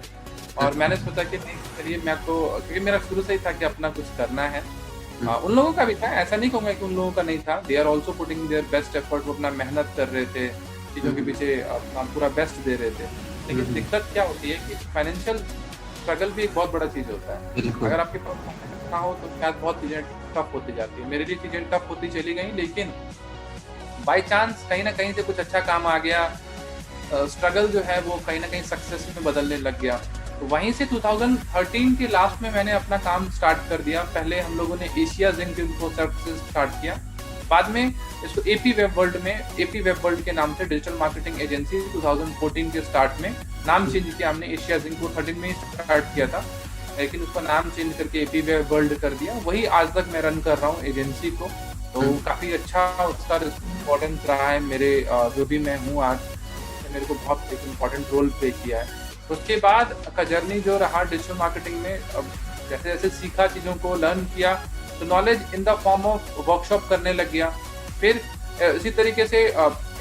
और मैंने सोचा कि नहीं चलिए, मैं तो, क्योंकि मेरा शुरू से ही था कि अपना कुछ करना है। उन लोगों का भी था, ऐसा नहीं कहूँगा कि उन लोगों का नहीं था। They are also putting their best effort, वो अपना मेहनत कर रहे थे, चीज़ों के पीछे अपना पूरा बेस्ट दे रहे थे। लेकिन दिक्कत क्या होती है कि फाइनेंशियल स्ट्रगल भी एक बहुत बड़ा चीज़ होता है। अगर आपके पास ना हो तो शायद बहुत चीज़ें टफ होती जाती है। मेरे लिए चीज़ें टफ होती चली गई, लेकिन बाई चांस कहीं ना कहीं से कुछ अच्छा काम आ गया, स्ट्रगल जो है वो कहीं ना कहीं सक्सेस में बदलने लग गया। तो वहीं से 2013 के लास्ट में मैंने अपना काम स्टार्ट कर दिया। पहले हम लोगों ने Asia zinc info services start किया, बाद में इसको एपी वेब वर्ल्ड के नाम से डिजिटल मार्केटिंग एजेंसी 2014 के स्टार्ट में नाम चेंज किया हमने। एशिया जिंक को 13 में स्टार्ट किया था, लेकिन उसका नाम चेंज करके एपी वेब वर्ल्ड कर दिया। वही आज तक मैं रन कर रहा हूँ एजेंसी को। तो काफ़ी अच्छा उसका इम्पोर्टेंस रहा है मेरे जो भी मैं हूँ आज, मेरे को बहुत एक इम्पोर्टेंट रोल प्ले किया है। उसके बाद का जर्नी जो रहा डिजिटल मार्केटिंग में, जैसे जैसे सीखा, चीज़ों को लर्न किया, तो knowledge in the form of workshop करने लग गया। फिर इसी तरीके से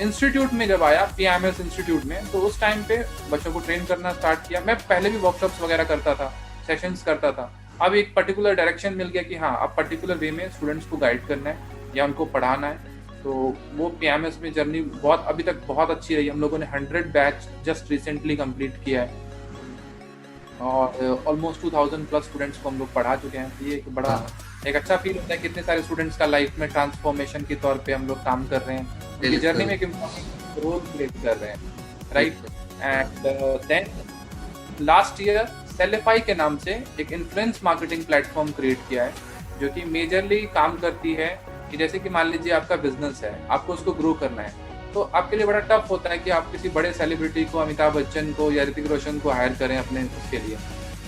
इंस्टीट्यूट में जब आया, PIMS इंस्टीट्यूट में, तो उस टाइम पे बच्चों को ट्रेन करना स्टार्ट किया। मैं पहले भी वर्कशॉप्स वगैरह करता था, सेशंस करता था। अब एक पर्टिकुलर डायरेक्शन मिल गया कि हाँ, अब पर्टिकुलर वे में स्टूडेंट्स को गाइड करना है या उनको पढ़ाना है। तो वो PIMS में जर्नी बहुत अभी तक बहुत अच्छी रही। हम लोगों ने 100 बैच जस्ट रिसेंटली कंप्लीट किया है, और ऑलमोस्ट 2000 प्लस स्टूडेंट्स को हम लोग पढ़ा चुके हैं। ये एक बड़ा एक अच्छा फील होता है, कितने सारे स्टूडेंट्स का लाइफ में ट्रांसफॉर्मेशन के तौर पे हम लोग काम कर रहे हैं, उनकी जर्नी में एक इम्पोर्टेंट रोल प्ले कर रहे हैं, right. And then last year सेलिफाई के नाम से एक इन्फ्लुएंस मार्केटिंग प्लेटफॉर्म क्रिएट किया है, जो कि मेजरली काम करती है कि जैसे कि मान लीजिए आपका बिजनेस है, आपको उसको ग्रो करना है, तो आपके लिए बड़ा टफ होता है कि आप किसी बड़े सेलिब्रिटी को, अमिताभ बच्चन को या ऋतिक रोशन को हायर करें अपने उसके लिए।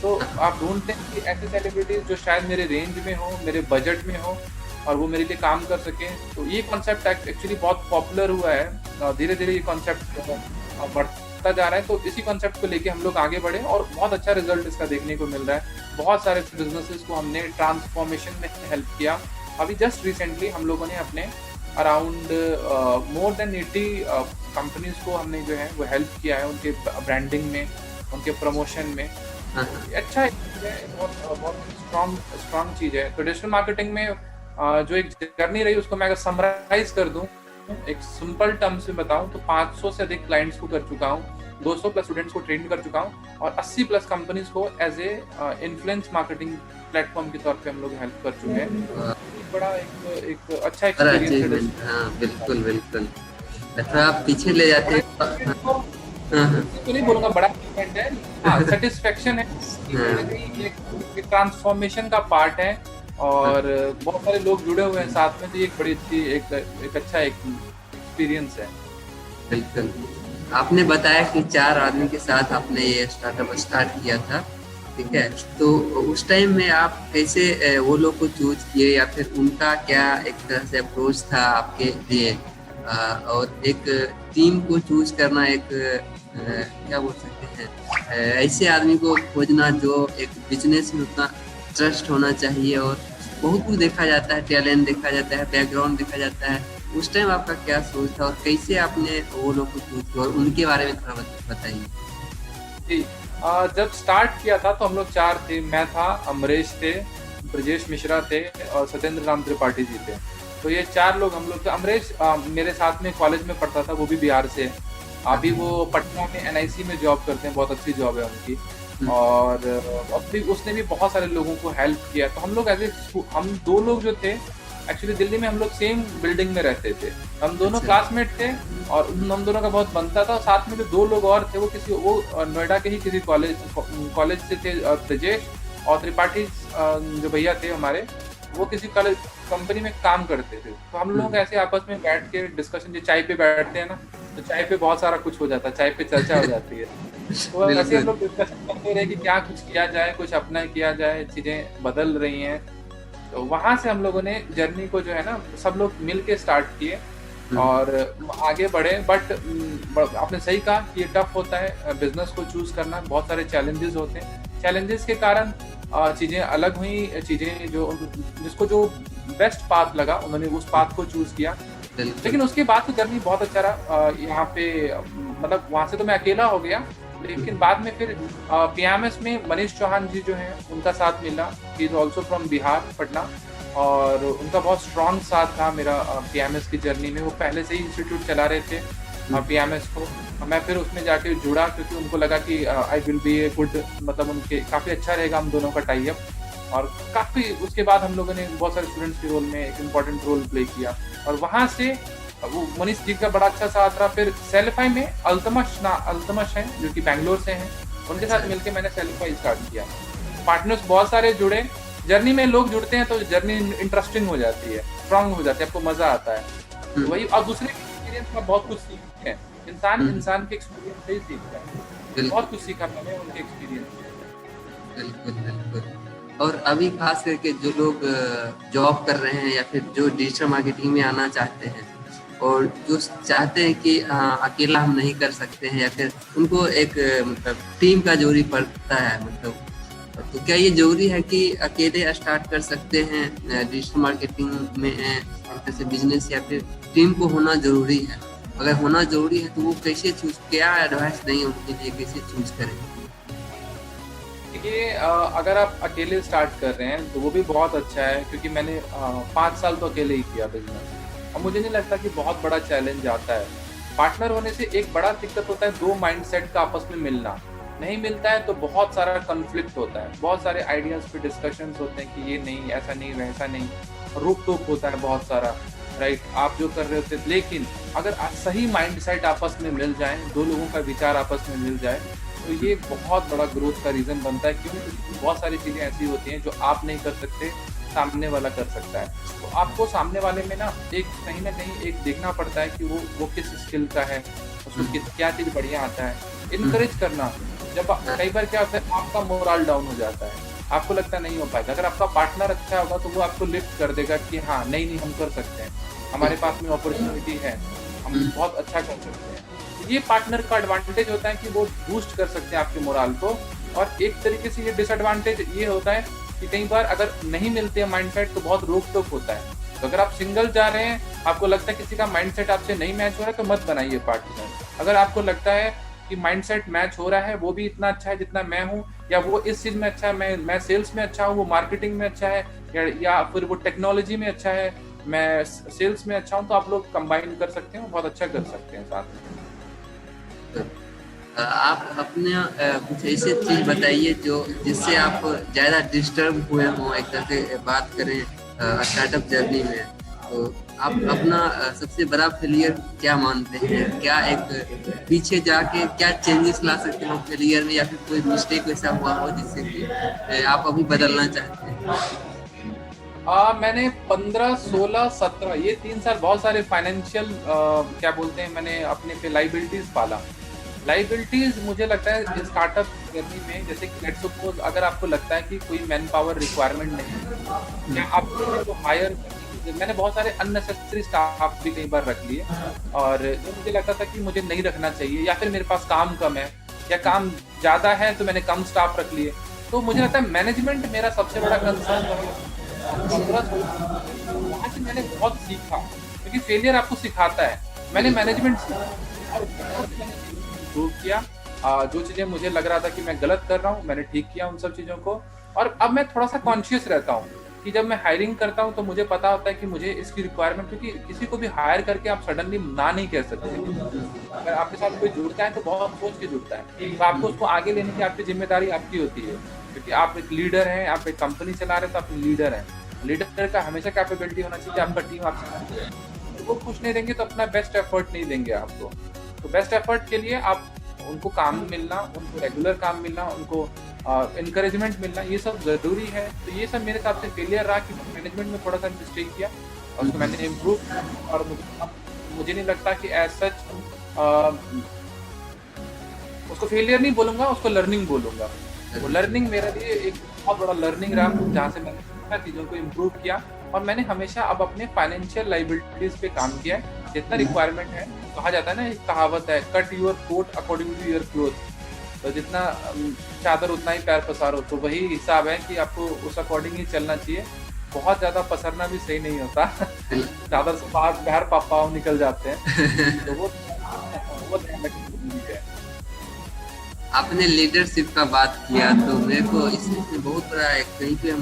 तो आप ढूंढते हैं कि ऐसे सेलिब्रिटीज जो शायद मेरे रेंज में हो, मेरे बजट में हो, और वो मेरे लिए काम कर सकें। तो ये कॉन्सेप्ट एक्चुअली बहुत पॉपुलर हुआ है, धीरे धीरे ये कॉन्सेप्ट बढ़ता जा रहा है। तो इसी कॉन्सेप्ट को लेके हम लोग आगे बढ़े, और बहुत अच्छा रिजल्ट इसका देखने को मिल रहा है। बहुत सारे बिजनेसेस को हमने ट्रांसफॉर्मेशन में हेल्प किया। अभी जस्ट रिसेंटली हम लोगों ने अपने अराउंड मोर देन 80 कंपनीज को हमने जो है वो हेल्प किया है, उनके ब्रांडिंग में, उनके प्रमोशन में। अच्छा है, बहुत स्ट्रॉन्ग चीज़ है। तो डिजिटल मार्केटिंग में जो एक जर्नी रही, उसको मैं अगर समराइज कर दूं, एक सिंपल टर्म से बताऊं, तो 500 से अधिक क्लाइंट्स को कर चुका हूं। 200 प्लस स्टूडेंट्स को ट्रेन कर चुका हूँ और 80 प्लस कंपनीज को as a influence marketing platform के तौर पे हम लोग हेल्प कर चुके हैं। बड़ा एक अच्छा बड़ा एक्सपीरियंस है। अचीवमेंट, हाँ बिल्कुल बिल्कुल। थोड़ा आप पीछे ले जाते हैं। हाँ हाँ तो नहीं बोलूंगा बड़ा अचीवमेंट है, हाँ सेटिस्फेक्शन है कि कहीं ना कहीं एक ट्रांसफॉर्मेशन का पार्ट है और बहुत सारे लोग जुड़े हुए हैं साथ में, तो ये एक बड़ी अच्छी एक अच्छा एक्सपीरियंस है। बिल्कुल। आपने बताया कि 4 आदमी के साथ आपने ये स्टार्टअप स्टार्ट किया था, ठीक है, तो उस टाइम में आप कैसे वो लोग को चूज किए या फिर उनका क्या एक तरह से अप्रोच था आपके लिए? और एक टीम को चूज करना एक क्या बोल सकते हैं, ऐसे आदमी को खोजना जो एक बिजनेस में उतना ट्रस्ट होना चाहिए और बहुत कुछ देखा जाता है, टैलेंट देखा जाता है, बैकग्राउंड देखा जाता है। उस टाइम आपका क्या सोच था और कैसे आपने वो लोग को चूज किया और उनके बारे में थोड़ा बताइए। जी, जब स्टार्ट किया था तो हम लोग 4 थे, मैं था, अमरीश थे, ब्रजेश मिश्रा थे और सत्येंद्र राम त्रिपाठी जी थे। तो ये 4 लोग हम लोग थे। अमरीश मेरे साथ में कॉलेज में पढ़ता था, वो भी बिहार से है। अभी वो पटना में NIC में जॉब करते हैं, बहुत अच्छी जॉब है उनकी। और अभी उसने भी बहुत सारे लोगों को हेल्प किया। तो हम लोग हम 2 लोग जो थे, एक्चुअली दिल्ली में हम लोग सेम बिल्डिंग में रहते थे, हम दोनों क्लासमेट थे और हम दोनों का बहुत बनता था। साथ में जो 2 लोग और थे वो नोएडा के ही किसी कॉलेज से थे, ब्रजेश और त्रिपाठी जो भैया थे हमारे, वो किसी कॉलेज कंपनी में काम करते थे। तो हम लोग ऐसे आपस में बैठ के डिस्कशन, जो चाय पे बैठते हैं ना, तो चाय पे बहुत सारा कुछ हो जाता है, चाय पे चर्चा हो जाती है। तो ऐसे हम लोग डिस्कशन करते रहे कि क्या कुछ किया जाए, कुछ अपना किया जाए, चीजें बदल रही हैं। तो वहां से हम लोगों ने जर्नी को जो है ना सब लोग मिल के स्टार्ट किए और आगे बढ़े। बट आपने सही कहा कि ये टफ होता है बिजनेस को चूज करना, बहुत सारे चैलेंजेस होते हैं। चैलेंजेस के कारण चीजें अलग हुई, चीजें जिसको जो बेस्ट पाथ लगा उन्होंने उस पाथ को चूज किया। लेकिन उसके बाद तो जर्नी बहुत अच्छा रहा। यहाँ पे मतलब वहां से तो मैं अकेला हो गया, लेकिन बाद में फिर PMS में मनीष चौहान जी जो हैं उनका साथ मिला। He is also from Bihar, Patna, और उनका बहुत स्ट्रॉन्ग साथ था मेरा PMS की जर्नी में। वो पहले से ही इंस्टीट्यूट चला रहे थे PMS को। मैं फिर उसमें जाके जुड़ा क्योंकि उनको लगा कि I will be a good, मतलब उनके काफ़ी अच्छा रहेगा हम दोनों का टाई अप। और काफ़ी उसके बाद हम लोगों ने बहुत सारे स्टूडेंट्स के रोल में एक इम्पॉर्टेंट रोल प्ले किया और वहाँ से वो मनीष जी का बड़ा अच्छा साथ रहा। फिर सेलिफाई में अल्तमश हैं जो कि बैंगलोर से हैं, उनके साथ मिलके मैंने सेलिफाई स्टार्ट किया। पार्टनर्स बहुत सारे जुड़े, जर्नी में लोग जुड़ते हैं तो जर्नी इंटरेस्टिंग हो जाती है, स्ट्रांग हो जाती है, आपको मजा आता है। तो वही, और दूसरे एक्सपीरियंस में बहुत कुछ सीखते हैं, इंसान के एक्सपीरियंस से ही सीखता है। बहुत कुछ सीखा मैंने उनके एक्सपीरियंस से। बिल्कुल बिल्कुल। और अभी खास करके जो लोग जॉब कर रहे हैं या फिर जो डिजिटल मार्केटिंग में आना चाहते हैं और जो चाहते हैं कि अकेला हम नहीं कर सकते हैं या फिर उनको एक मतलब टीम का जरूरी पड़ता है, मतलब तो क्या ये जरूरी है कि अकेले स्टार्ट कर सकते हैं डिजिटल मार्केटिंग में जैसे बिजनेस, या फिर टीम को होना जरूरी है? अगर होना जरूरी है तो वो कैसे चूज, क्या एडवाइस देंगे उनके लिए, कैसे चूज करें? देखिए, अगर आप अकेले स्टार्ट कर रहे हैं तो वो भी बहुत अच्छा है, क्योंकि मैंने 5 साल तो अकेले ही किया बिजनेस और मुझे नहीं लगता कि बहुत बड़ा चैलेंज आता है। पार्टनर होने से एक बड़ा दिक्कत होता है 2 माइंडसेट का आपस में मिलना। नहीं मिलता है तो बहुत सारा कॉन्फ्लिक्ट होता है, बहुत सारे आइडियाज पे डिस्कशंस होते हैं कि ये नहीं, ऐसा नहीं, वैसा नहीं, रोक टोक होता है बहुत सारा, राइट, आप जो कर रहे होते। लेकिन अगर सही माइंडसेट आपस में मिल जाए, 2 लोगों का विचार आपस में मिल जाए, तो ये बहुत बड़ा ग्रोथ का रीजन बनता है। क्योंकि बहुत सारी चीजें ऐसी होती हैं जो आप नहीं कर सकते, सामने वाला कर सकता है। तो आपको सामने वाले में ना कहीं ना कहीं एक देखना पड़ता है कि वो किस स्किल का है, उसको क्या चीज बढ़िया आता है, इनकरेज करना। जब कई बार क्या होता है, आपका मोरल डाउन हो जाता है, आपको लगता नहीं हो पाएगा। अगर आपका पार्टनर अच्छा होगा तो वो आपको लिफ्ट कर देगा कि हाँ नहीं हम कर सकते हैं, हमारे पास में अपॉर्चुनिटी है, हम बहुत अच्छा कर सकते हैं। ये पार्टनर का एडवांटेज होता है कि वो बूस्ट कर सकते हैं आपके मोरल को। और एक तरीके से ये डिसएडवांटेज ये होता है कि कई बार अगर नहीं मिलते हैं माइंडसेट तो बहुत रोक टोक होता है। तो अगर आप सिंगल जा रहे हैं, आपको लगता है किसी का माइंडसेट आपसे नहीं मैच हो रहा है, तो मत बनाइए पार्टनर। अगर आपको लगता है कि माइंडसेट मैच हो रहा है, वो भी इतना अच्छा है जितना मैं हूँ, या वो इस चीज में अच्छा है, मैं सेल्स में अच्छा हूँ, वो मार्केटिंग में अच्छा है, या फिर वो टेक्नोलॉजी में अच्छा है, मैं सेल्स में अच्छा हूँ, तो आप लोग कंबाइन कर सकते हैं, बहुत अच्छा कर सकते हैं साथ में। आप अपने कुछ ऐसे चीज बताइए जो जिससे आप ज्यादा डिस्टर्ब हुए हों, एक तरह से बात करें स्टार्टअप जर्नी में, तो आप अपना सबसे बड़ा फेलियर क्या मानते हैं? क्या एक पीछे जाके क्या चेंजेस ला सकते हो फेलियर में, या फिर कोई मिस्टेक ऐसा हुआ हो जिससे कि आप अभी बदलना चाहते हैं? मैंने 15, 16, 17 ये 3 साल बहुत सारे फाइनेंशियल क्या बोलते हैं, मैंने अपने पे लाइबिलिटीज पाला। लाइबिलिटीज मुझे लगता है स्टार्टअप जर्नी में, जैसे कि लेट्स सपोज अगर आपको लगता है कि कोई मैन पावर रिक्वायरमेंट नहीं है, या आपको हायर, मैंने बहुत सारे अननेसेसरी स्टाफ भी कई बार रख लिए, और जो मुझे लगता था कि मुझे नहीं रखना चाहिए, या फिर मेरे पास काम कम है या काम ज़्यादा है तो मैंने कम स्टाफ रख लिए। तो मुझे लगता है मैनेजमेंट मेरा सबसे बड़ा कंसर्न रहा। वहाँ से मैंने बहुत सीखा, क्योंकि फेलियर आपको सिखाता है। मैंने मैनेजमेंट और इम्प्रूव किया। जो चीज़ें मुझे लग रहा था कि मैं गलत कर रहा हूँ, मैंने ठीक किया उन सब चीज़ों को। और अब मैं थोड़ा सा कॉन्शियस रहता हूँ कि जब मैं हायरिंग करता हूँ तो मुझे पता होता है कि मुझे इसकी रिक्वायरमेंट, क्योंकि किसी को भी हायर करके आप सडनली ना नहीं कह सकते। अगर आपके साथ कोई जुड़ता है तो बहुत सोच के जुड़ता है, तो आपको उसको आगे लेने की आपकी जिम्मेदारी आपकी होती है, क्योंकि आप एक लीडर हैं, आप एक कंपनी चला रहे हैं, तो आप लीडर हैं। लीडर का हमेशा कैपेबिलिटी होना चाहिए, आपका टीम आपसे, तो वो खुश नहीं देंगे तो अपना बेस्ट एफर्ट नहीं देंगे आपको। तो बेस्ट एफर्ट के लिए आप उनको काम मिलना, उनको रेगुलर काम मिलना, उनको इनकरेजमेंट मिलना, ये सब ज़रूरी है। तो ये सब मेरे हिसाब से फेलियर रहा कि मैनेजमेंट में थोड़ा सा मिस्टेक किया और उसको मैंने इम्प्रूव। और मुझे नहीं लगता कि एज सच उसको फेलियर नहीं बोलूँगा, उसको लर्निंग बोलूँगा। वो लर्निंग मेरे लिए एक बहुत बड़ा लर्निंग रहा, जहाँ से मैंने चीज़ों को इम्प्रूव किया। और मैंने हमेशा अब अपने फाइनेंशियल लाइबिलिटीज़ पे काम किया है। जितना रिक्वायरमेंट है, कहा जाता है ना, एक कहावत है, cut your coat according to your cloth. तो जितना चादर उतना ही पैर पसारो, तो वही हिसाब है कि आपको उस अकॉर्डिंग ही चलना चाहिए। बहुत ज़्यादा पसरना भी सही नहीं होता। चादर से बाहर पाँव निकल जाते हैं, तो वो ध्यान रखनी है। आपने लीडरशिप का बात किया, तो मेरे को इसमें बहुत बड़ा एक, कहीं पे हम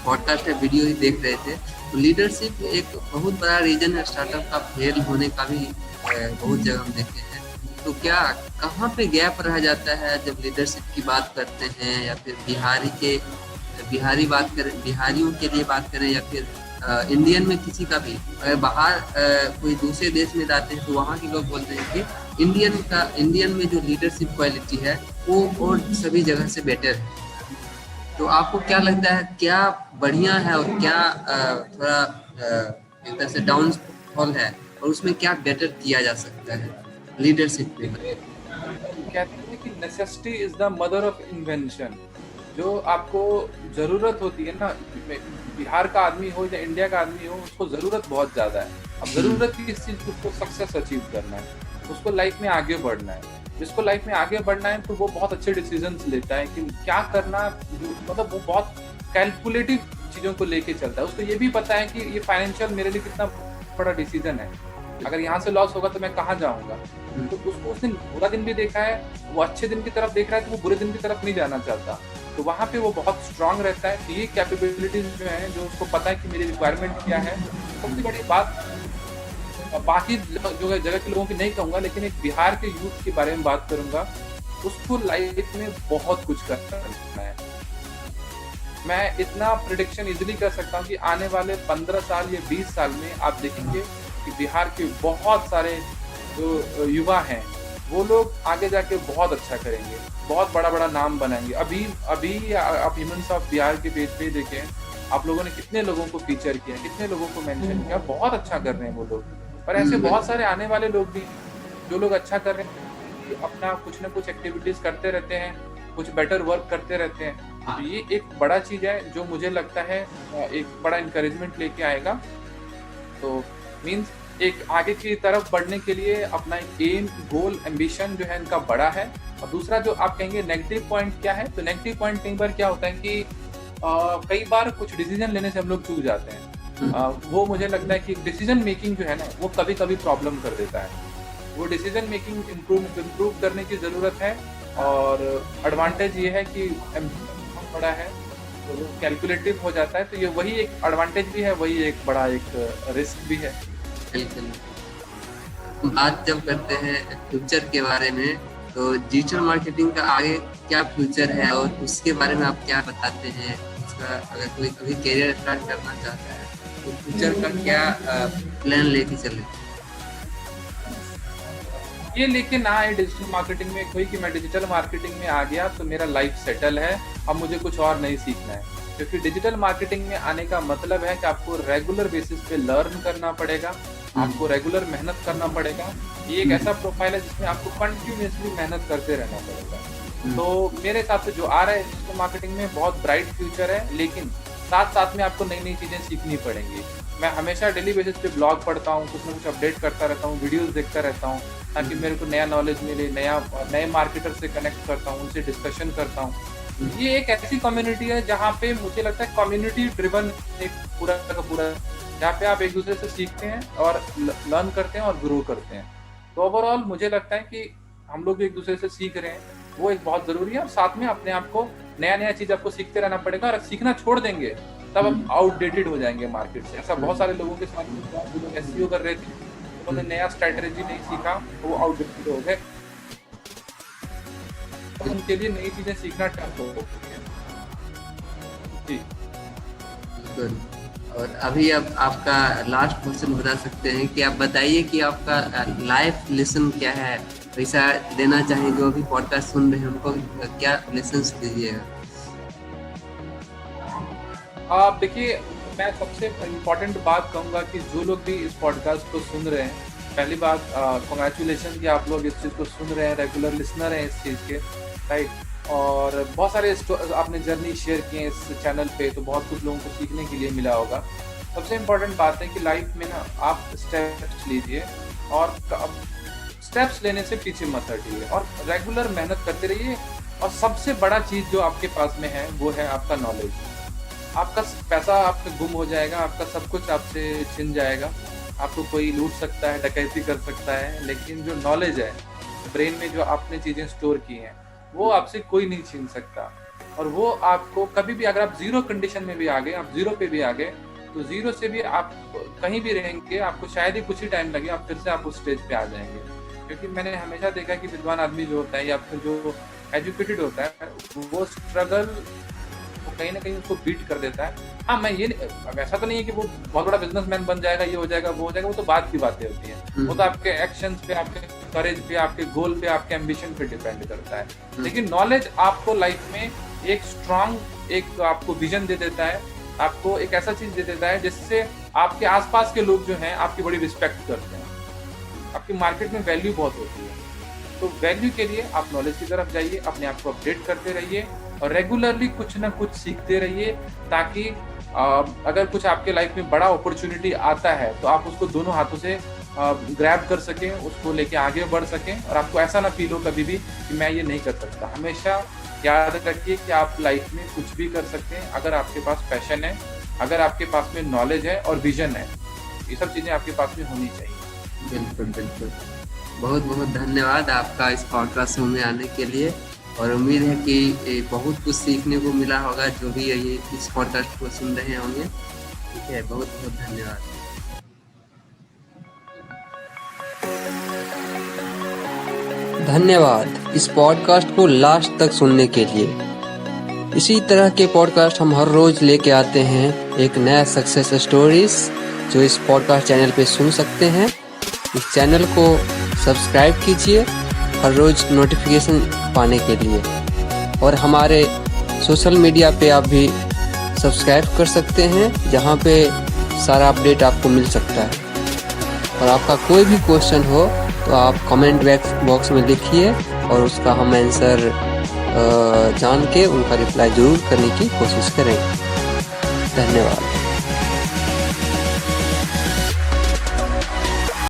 पॉडकास्ट या वीडियो ही देख रहे थे, तो लीडरशिप एक बहुत बड़ा रीजन है स्टार्टअप का फेल होने का भी। बहुत जगह हम देखे हैं। तो क्या कहाँ पे गैप रह जाता है जब लीडरशिप की बात करते हैं, या फिर बिहारियों के लिए बात करें, या फिर इंडियन में किसी का भी, अगर बाहर कोई दूसरे देश में जाते हैं तो वहाँ के लोग बोलते हैं कि इंडियन में जो लीडरशिप क्वालिटी है वो और सभी जगह से बेटर है। तो आपको क्या लगता है, क्या बढ़िया है और क्या थोड़ा एक तरह से डाउनफॉल है, और उसमें क्या बेटर किया जा सकता है लीडरशिप पे? कहते हैं कि necessity is the mother of invention. जो आपको जरूरत होती है ना, बिहार का आदमी हो या इंडिया का आदमी हो, उसको जरूरत बहुत ज्यादा है। अब जरूरत की इस चीज को, उसको सक्सेस अचीव करना है, उसको लाइफ में आगे बढ़ना है। जिसको लाइफ में आगे बढ़ना है तो वो बहुत अच्छे डिसीजंस लेता है कि क्या करना, मतलब वो बहुत कैलकुलेटिव चीजों को लेके चलता है। उसको ये भी पता है कि ये फाइनेंशियल मेरे लिए कितना बड़ा डिसीजन है, अगर यहाँ से लॉस होगा तो मैं कहाँ जाऊँगा। तो उसको उसने बुरा दिन भी देखा है, वो अच्छे दिन की तरफ देख रहा है, तो वो बुरे दिन की तरफ नहीं जाना चाहता। तो वहाँ पे वो बहुत स्ट्रांग रहता है। तो ये कैपेबिलिटीज जो है, जो उसको पता है कि मेरी रिक्वायरमेंट क्या है। सबसे बड़ी बात, बाकी जो जगह के लोगों की नहीं कहूँगा, लेकिन एक बिहार के यूथ के बारे में बात करूँगा, उसको लाइफ में बहुत कुछ करना है। मैं इतना प्रिडिक्शन इजीली कर सकता हूँ कि आने वाले 15 साल या 20 साल में आप देखेंगे कि बिहार के बहुत सारे जो युवा हैं, वो लोग आगे जाके बहुत अच्छा करेंगे, बहुत बड़ा बड़ा नाम बनाएंगे। अभी आप ह्यूमन्स ऑफ बिहार के पेज पे देखें, आप लोगों ने कितने लोगों को फीचर किया, कितने लोगों को मेंशन किया, बहुत अच्छा कर रहे हैं वो लोग। और ऐसे बहुत सारे आने वाले लोग भी, जो लोग अच्छा कर रहे हैं, अपना कुछ ना कुछ एक्टिविटीज करते रहते हैं, कुछ बेटर वर्क करते रहते हैं। तो ये एक बड़ा चीज़ है जो मुझे लगता है एक बड़ा इंकरेजमेंट लेके आएगा। तो मीन्स एक आगे की तरफ बढ़ने के लिए अपना एक एम, गोल, एम्बिशन जो है इनका बड़ा है। और दूसरा जो आप कहेंगे नेगेटिव पॉइंट क्या है, तो नेगेटिव पॉइंट कई बार क्या होता है कि कई बार कुछ डिसीजन लेने से हम लोग चूक जाते हैं। वो मुझे लगता है कि डिसीजन मेकिंग जो है ना, वो कभी कभी प्रॉब्लम कर देता है। वो डिसीजन मेकिंग इम्प्रूव करने की ज़रूरत है। और एडवांटेज ये है कि बहुत बड़ा है, तो वो कैलकुलेटिव हो जाता है। तो ये वही एक एडवांटेज भी है, वही एक बड़ा एक रिस्क भी है। बिल्कुल। बात जब करते हैं फ्यूचर के बारे में, तो डिजिटल मार्केटिंग का आगे क्या फ्यूचर है और उसके बारे में आप क्या बताते हैं? उसका अगर कोई कभी करियर स्टार्ट करना चाहता है तो फ्यूचर का क्या प्लान लेके चले? ये लेके ना आए डिजिटल मार्केटिंग में कोई कि मैं डिजिटल मार्केटिंग में आ गया तो मेरा लाइफ सेटल है, अब मुझे कुछ और नहीं सीखना है। क्योंकि डिजिटल मार्केटिंग में आने का मतलब है कि आपको रेगुलर बेसिस पे लर्न करना पड़ेगा, आपको रेगुलर मेहनत करना पड़ेगा। ये एक ऐसा प्रोफाइल है जिसमें आपको कंटिन्यूअसली मेहनत करते रहना पड़ेगा। तो मेरे हिसाब से जो आ रहा है डिजिटल मार्केटिंग में बहुत ब्राइट फ्यूचर है, लेकिन साथ साथ में आपको नई नई चीज़ें सीखनी पड़ेंगी। मैं हमेशा डेली बेसिस पे ब्लॉग पढ़ता हूँ, कुछ ना कुछ अपडेट करता रहता हूँ, वीडियोस देखता रहता हूँ, ताकि मेरे को नया नॉलेज मिले, नए मार्केटर से कनेक्ट करता हूँ, उनसे डिस्कशन करता हूँ। ये एक ऐसी कम्युनिटी है जहाँ पे मुझे लगता है कम्युनिटी ड्रिवन एक पूरा का पूरा, जहाँ पे आप एक दूसरे से सीखते हैं और लर्न करते हैं और ग्रो करते हैं। तो ओवरऑल मुझे लगता है कि हम लोग एक दूसरे से सीख रहे हैं, वो एक बहुत जरूरी है। और साथ में अपने आप को नया चीज आपको सीखते रहना पड़ेगा, और सीखना छोड़ देंगे तब आप आउटडेटेड हो जाएंगे मार्केट से। ऐसा बहुत सारे लोगों के साथ जो लोग एसईओ कर रहे थे, उन्होंने नया स्ट्रेटेजी नहीं सीखा, वो आउटडेटेड हो गए। तो उनके लिए नई चीजें सीखना टफ हो गया। जी। और अभी अब आपका लास्ट क्वेश्चन बता सकते हैं कि आप बताइए कि आपका लाइफ लेसन क्या है, पैसा देना चाहें जो अभी पॉडकास्ट सुन रहे हैं उनको क्या लेसन्स दीजिएगा? आप देखिए, मैं सबसे इम्पोर्टेंट बात कहूँगा कि जो लोग भी इस पॉडकास्ट को सुन रहे हैं, पहली बात कॉन्ग्रेचुलेशन कि आप लोग इस चीज़ को सुन रहे हैं, रेगुलर लिसनर हैं इस चीज़ के, राइट। और बहुत सारे आपने जर्नी शेयर किए इस चैनल पे, तो बहुत कुछ लोगों को सीखने के लिए मिला होगा। सबसे इम्पोर्टेंट बात है कि लाइफ में ना आप स्टेप्स लीजिए, और स्टेप्स लेने से पीछे मत हटिए, और रेगुलर मेहनत करते रहिए। और सबसे बड़ा चीज़ जो आपके पास में है वो है आपका नॉलेज। आपका पैसा आपका गुम हो जाएगा, आपका सब कुछ आपसे छिन जाएगा, आपको कोई लूट सकता है, डकैती कर सकता है, लेकिन जो नॉलेज है, ब्रेन में जो आपने चीज़ें स्टोर की हैं, वो आपसे कोई नहीं छीन सकता। और वो आपको कभी भी, अगर आप जीरो कंडीशन में भी आ गए, आप जीरो पे भी आ गए, तो जीरो से भी आप कहीं भी रहेंगे, आपको शायद ही कुछ ही टाइम लगे, आप फिर से आप उस स्टेज पे आ जाएंगे। क्योंकि मैंने हमेशा देखा कि विद्वान आदमी जो होता है या फिर जो एजुकेटेड होता है, वो स्ट्रगल कहीं ना कहीं उसको बीट कर देता है। हाँ, मैं ये वैसा तो नहीं है कि वो बहुत बड़ा बिजनेसमैन बन जाएगा, ये हो जाएगा, वो हो जाएगा, वो तो बात की बातें होती हैं। वो तो आपके एक्शंस पे, आपके करेज पे, आपके गोल पे, आपके एम्बिशन पे डिपेंड करता है। लेकिन नॉलेज आपको लाइफ में एक स्ट्रांग एक आपको विजन दे देता है, आपको एक ऐसा चीज दे देता है जिससे आपके आसपास के लोग जो हैं आपकी बड़ी रिस्पेक्ट करते हैं, आपकी मार्केट में वैल्यू बहुत होती है। तो वैल्यू के लिए आप नॉलेज की तरफ जाइए, अपने आप को अपडेट करते रहिए, और रेगुलरली कुछ ना कुछ सीखते रहिए, ताकि अगर कुछ आपके लाइफ में बड़ा अपॉर्चुनिटी आता है तो आप उसको दोनों हाथों से ग्रैब कर सकें, उसको लेके आगे बढ़ सकें, और आपको ऐसा ना फील हो कभी भी कि मैं ये नहीं कर सकता। हमेशा याद रखिए कि आप लाइफ में कुछ भी कर सकते हैं, अगर आपके पास पैशन है, अगर आपके पास में नॉलेज है और विजन है, ये सब चीज़ें आपके पास में होनी चाहिए। बिल्कुल बिल्कुल, बहुत बहुत धन्यवाद आपका इस पॉडकास्ट में आने के लिए, और उम्मीद है कि बहुत कुछ सीखने को मिला होगा जो भी ये इस पॉडकास्ट को सुन रहे होंगे। ठीक है, बहुत बहुत धन्यवाद। धन्यवाद इस पॉडकास्ट को लास्ट तक सुनने के लिए। इसी तरह के पॉडकास्ट हम हर रोज लेके आते हैं, एक नया सक्सेस स्टोरीज जो इस पॉडकास्ट चैनल पे सुन सकते हैं। इस चैनल को सब्सक्राइब कीजिए हर रोज नोटिफिकेशन पाने के लिए, और हमारे सोशल मीडिया पे आप भी सब्सक्राइब कर सकते हैं, जहां पे सारा अपडेट आपको मिल सकता है। और आपका कोई भी क्वेश्चन हो तो आप कमेंट बॉक्स में लिखिए, और उसका हम आंसर जान के उनका रिप्लाई ज़रूर करने की कोशिश करेंगे। धन्यवाद।